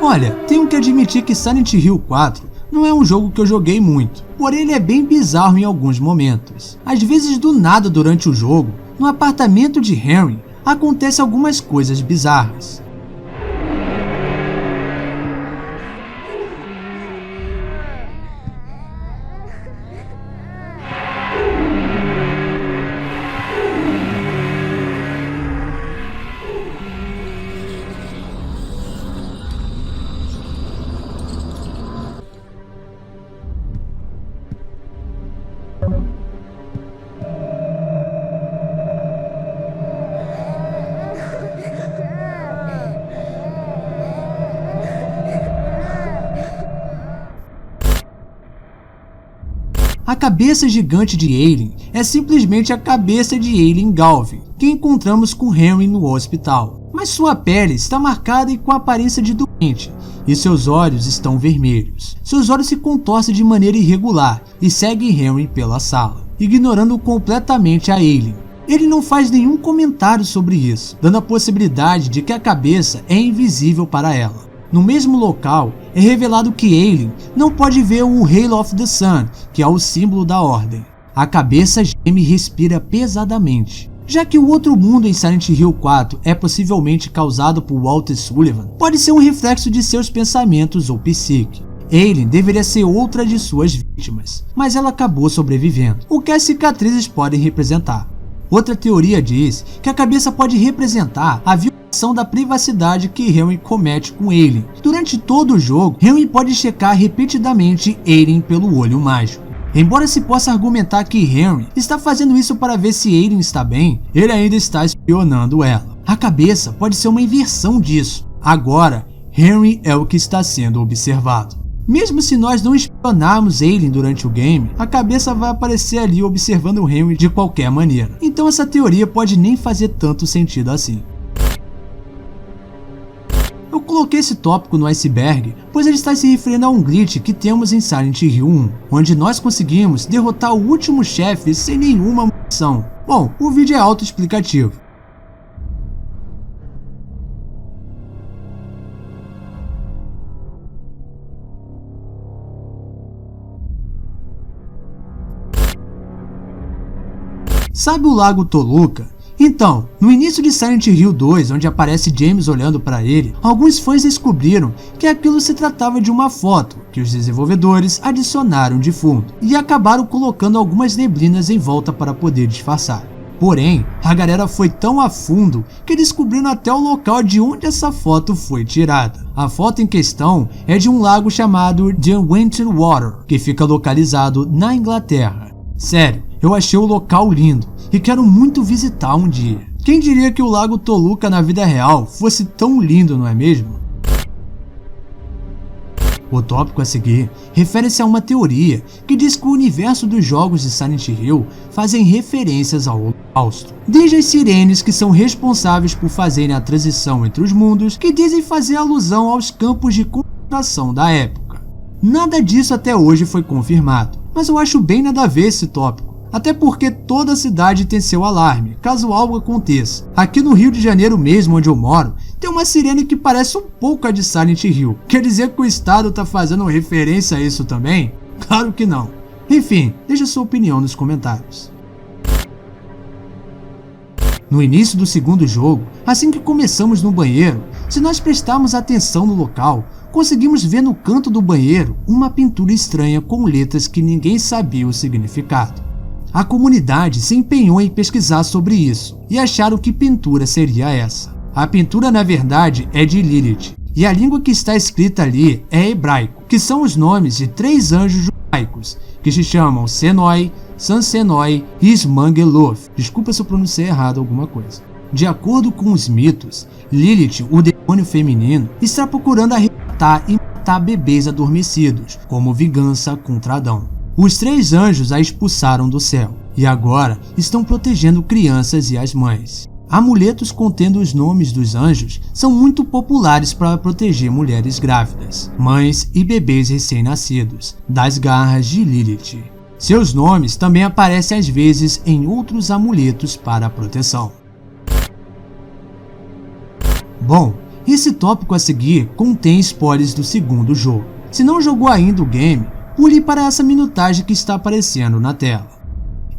Olha, tenho que admitir que Silent Hill 4 não é um jogo que eu joguei muito, porém ele é bem bizarro em alguns momentos. Às vezes do nada durante o jogo, no apartamento de Henry, acontecem algumas coisas bizarras. A cabeça gigante de Eileen é simplesmente a cabeça de Eileen Galvin, que encontramos com Henry no hospital. Mas sua pele está marcada e com aparência de doente, e seus olhos estão vermelhos. Seus olhos se contorcem de maneira irregular e seguem Henry pela sala, ignorando completamente a Eileen. Ele não faz nenhum comentário sobre isso, dando a possibilidade de que a cabeça é invisível para ela. No mesmo local, é revelado que Eileen não pode ver o Halo of the Sun, que é o símbolo da ordem. A cabeça geme e respira pesadamente. Já que o outro mundo em Silent Hill 4 é possivelmente causado por Walter Sullivan, pode ser um reflexo de seus pensamentos ou psique. Aileen deveria ser outra de suas vítimas, mas ela acabou sobrevivendo, o que as cicatrizes podem representar. Outra teoria diz que a cabeça pode representar a violação da privacidade que Henry comete com Aileen. Durante todo o jogo, Henry pode checar repetidamente Aileen pelo olho mágico. Embora se possa argumentar que Henry está fazendo isso para ver se Aileen está bem, ele ainda está espionando ela. A cabeça pode ser uma inversão disso. Agora, Henry é o que está sendo observado. Mesmo se nós não espionarmos Aileen durante o game, a cabeça vai aparecer ali observando o Henry de qualquer maneira. Então essa teoria pode nem fazer tanto sentido assim. Eu coloquei esse tópico no iceberg, pois ele está se referindo a um glitch que temos em Silent Hill 1, onde nós conseguimos derrotar o último chefe sem nenhuma munição. Bom, o vídeo é autoexplicativo. Sabe o Lago Toluca? Então, no início de Silent Hill 2, onde aparece James olhando para ele, alguns fãs descobriram que aquilo se tratava de uma foto que os desenvolvedores adicionaram de fundo e acabaram colocando algumas neblinas em volta para poder disfarçar. Porém, a galera foi tão a fundo que descobriram até o local de onde essa foto foi tirada. A foto em questão é de um lago chamado Derwentware Water, que fica localizado na Inglaterra. Sério, eu achei o local lindo e quero muito visitar um dia. Quem diria que o Lago Toluca na vida real fosse tão lindo, não é mesmo? O tópico a seguir refere-se a uma teoria que diz que o universo dos jogos de Silent Hill fazem referências ao Holocausto. Desde as sirenes que são responsáveis por fazerem a transição entre os mundos, que dizem fazer alusão aos campos de concentração da época. Nada disso até hoje foi confirmado, mas eu acho bem nada a ver esse tópico. Até porque toda cidade tem seu alarme, caso algo aconteça. Aqui no Rio de Janeiro mesmo, onde eu moro, tem uma sirene que parece um pouco a de Silent Hill. Quer dizer que o estado tá fazendo referência a isso também? Claro que não. Enfim, deixa sua opinião nos comentários. No início do segundo jogo, assim que começamos no banheiro, se nós prestarmos atenção no local, conseguimos ver no canto do banheiro uma pintura estranha com letras que ninguém sabia o significado. A comunidade se empenhou em pesquisar sobre isso e acharam que pintura seria essa. A pintura na verdade é de Lilith, e a língua que está escrita ali é hebraico, que são os nomes de 3 anjos judaicos, que se chamam Senoi, Sansenoi e Smangeloth. Desculpa se eu pronunciei errado alguma coisa. De acordo com os mitos, Lilith, o demônio feminino, está procurando arrebatar e matar bebês adormecidos, como vingança contra Adão. Os 3 anjos a expulsaram do céu, e agora estão protegendo crianças e as mães. Amuletos contendo os nomes dos anjos são muito populares para proteger mulheres grávidas, mães e bebês recém-nascidos, das garras de Lilith. Seus nomes também aparecem às vezes em outros amuletos para a proteção. Bom, esse tópico a seguir contém spoilers do segundo jogo. Se não jogou ainda o game, pule para essa minutagem que está aparecendo na tela.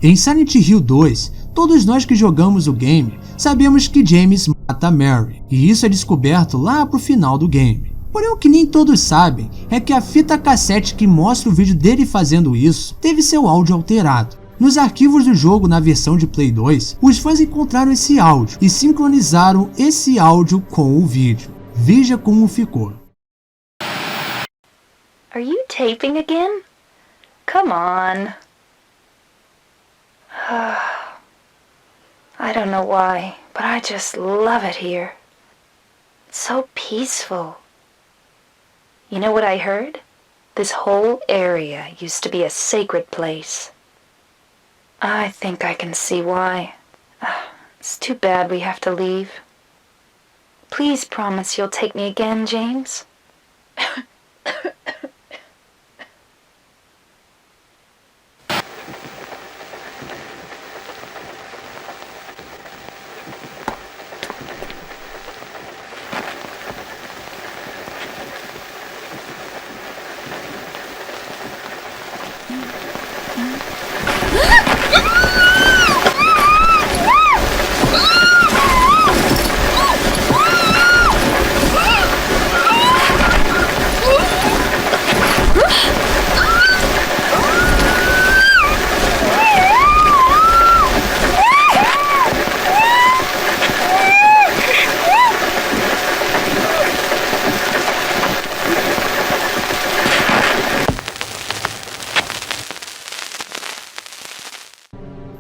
Em Silent Hill 2, todos nós que jogamos o game sabemos que James mata Mary, e isso é descoberto lá pro final do game. Porém, o que nem todos sabem é que a fita cassete que mostra o vídeo dele fazendo isso teve seu áudio alterado. Nos arquivos do jogo na versão de Play 2, os fãs encontraram esse áudio e sincronizaram esse áudio com o vídeo. Veja como ficou. Are you taping again? Come on. I don't know why, but I just love it here. It's so peaceful. You know what I heard? This whole area used to be a sacred place. I think I can see why. It's too bad we have to leave. Please promise you'll take me again, James.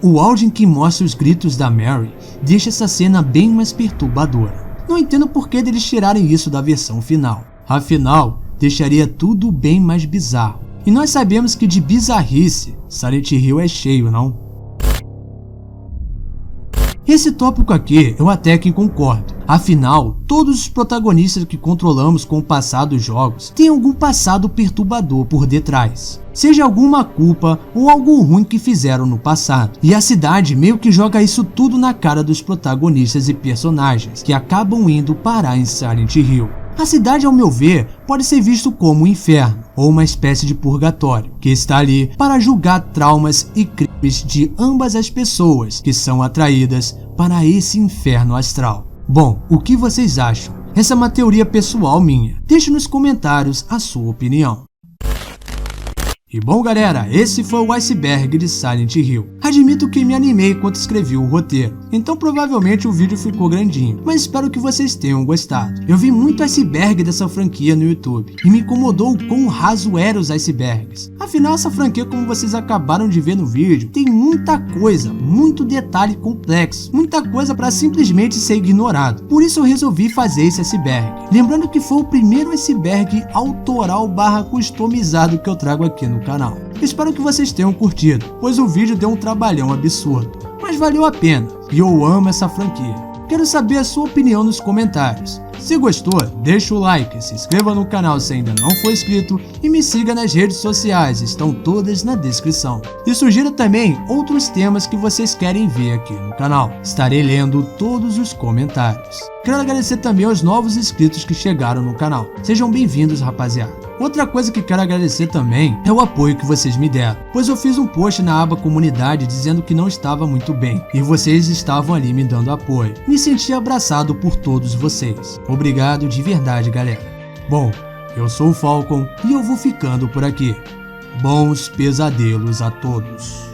o áudio em que mostra os gritos da Mary deixa essa cena bem mais perturbadora. Não entendo por que deles tirarem isso da versão final. Afinal, deixaria tudo bem mais bizarro. E nós sabemos que de bizarrice, Silent Hill é cheio, não? Esse tópico aqui eu até que concordo. Afinal, todos os protagonistas que controlamos com o passar dos jogos têm algum passado perturbador por detrás. Seja alguma culpa ou algo ruim que fizeram no passado. E a cidade meio que joga isso tudo na cara dos protagonistas e personagens que acabam indo parar em Silent Hill. A cidade, ao meu ver, pode ser visto como um inferno ou uma espécie de purgatório, que está ali para julgar traumas e crimes de ambas as pessoas que são atraídas para esse inferno astral. Bom, o que vocês acham? Essa é uma teoria pessoal minha. Deixe nos comentários a sua opinião. E bom galera, esse foi o iceberg de Silent Hill. Admito que me animei enquanto escrevi o roteiro, então provavelmente o vídeo ficou grandinho, mas espero que vocês tenham gostado. Eu vi muito iceberg dessa franquia no YouTube, e me incomodou o quão raso eram os icebergs. Afinal, essa franquia, como vocês acabaram de ver no vídeo, tem muita coisa, muito detalhe complexo, muita coisa para simplesmente ser ignorado. Por isso eu resolvi fazer esse iceberg. Lembrando que foi o primeiro iceberg autoral / customizado que eu trago aqui no canal. Espero que vocês tenham curtido, pois o vídeo deu um trabalhão absurdo, mas valeu a pena e eu amo essa franquia. Quero saber a sua opinião nos comentários. Se gostou, deixa o like, se inscreva no canal se ainda não for inscrito e me siga nas redes sociais, estão todas na descrição. E sugira também outros temas que vocês querem ver aqui no canal. Estarei lendo todos os comentários. Quero agradecer também aos novos inscritos que chegaram no canal. Sejam bem-vindos, rapaziada. Outra coisa que quero agradecer também é o apoio que vocês me deram, pois eu fiz um post na aba comunidade dizendo que não estava muito bem, e vocês estavam ali me dando apoio. Me senti abraçado por todos vocês. Obrigado de verdade, galera. Bom, eu sou o Falcon e eu vou ficando por aqui. Bons pesadelos a todos.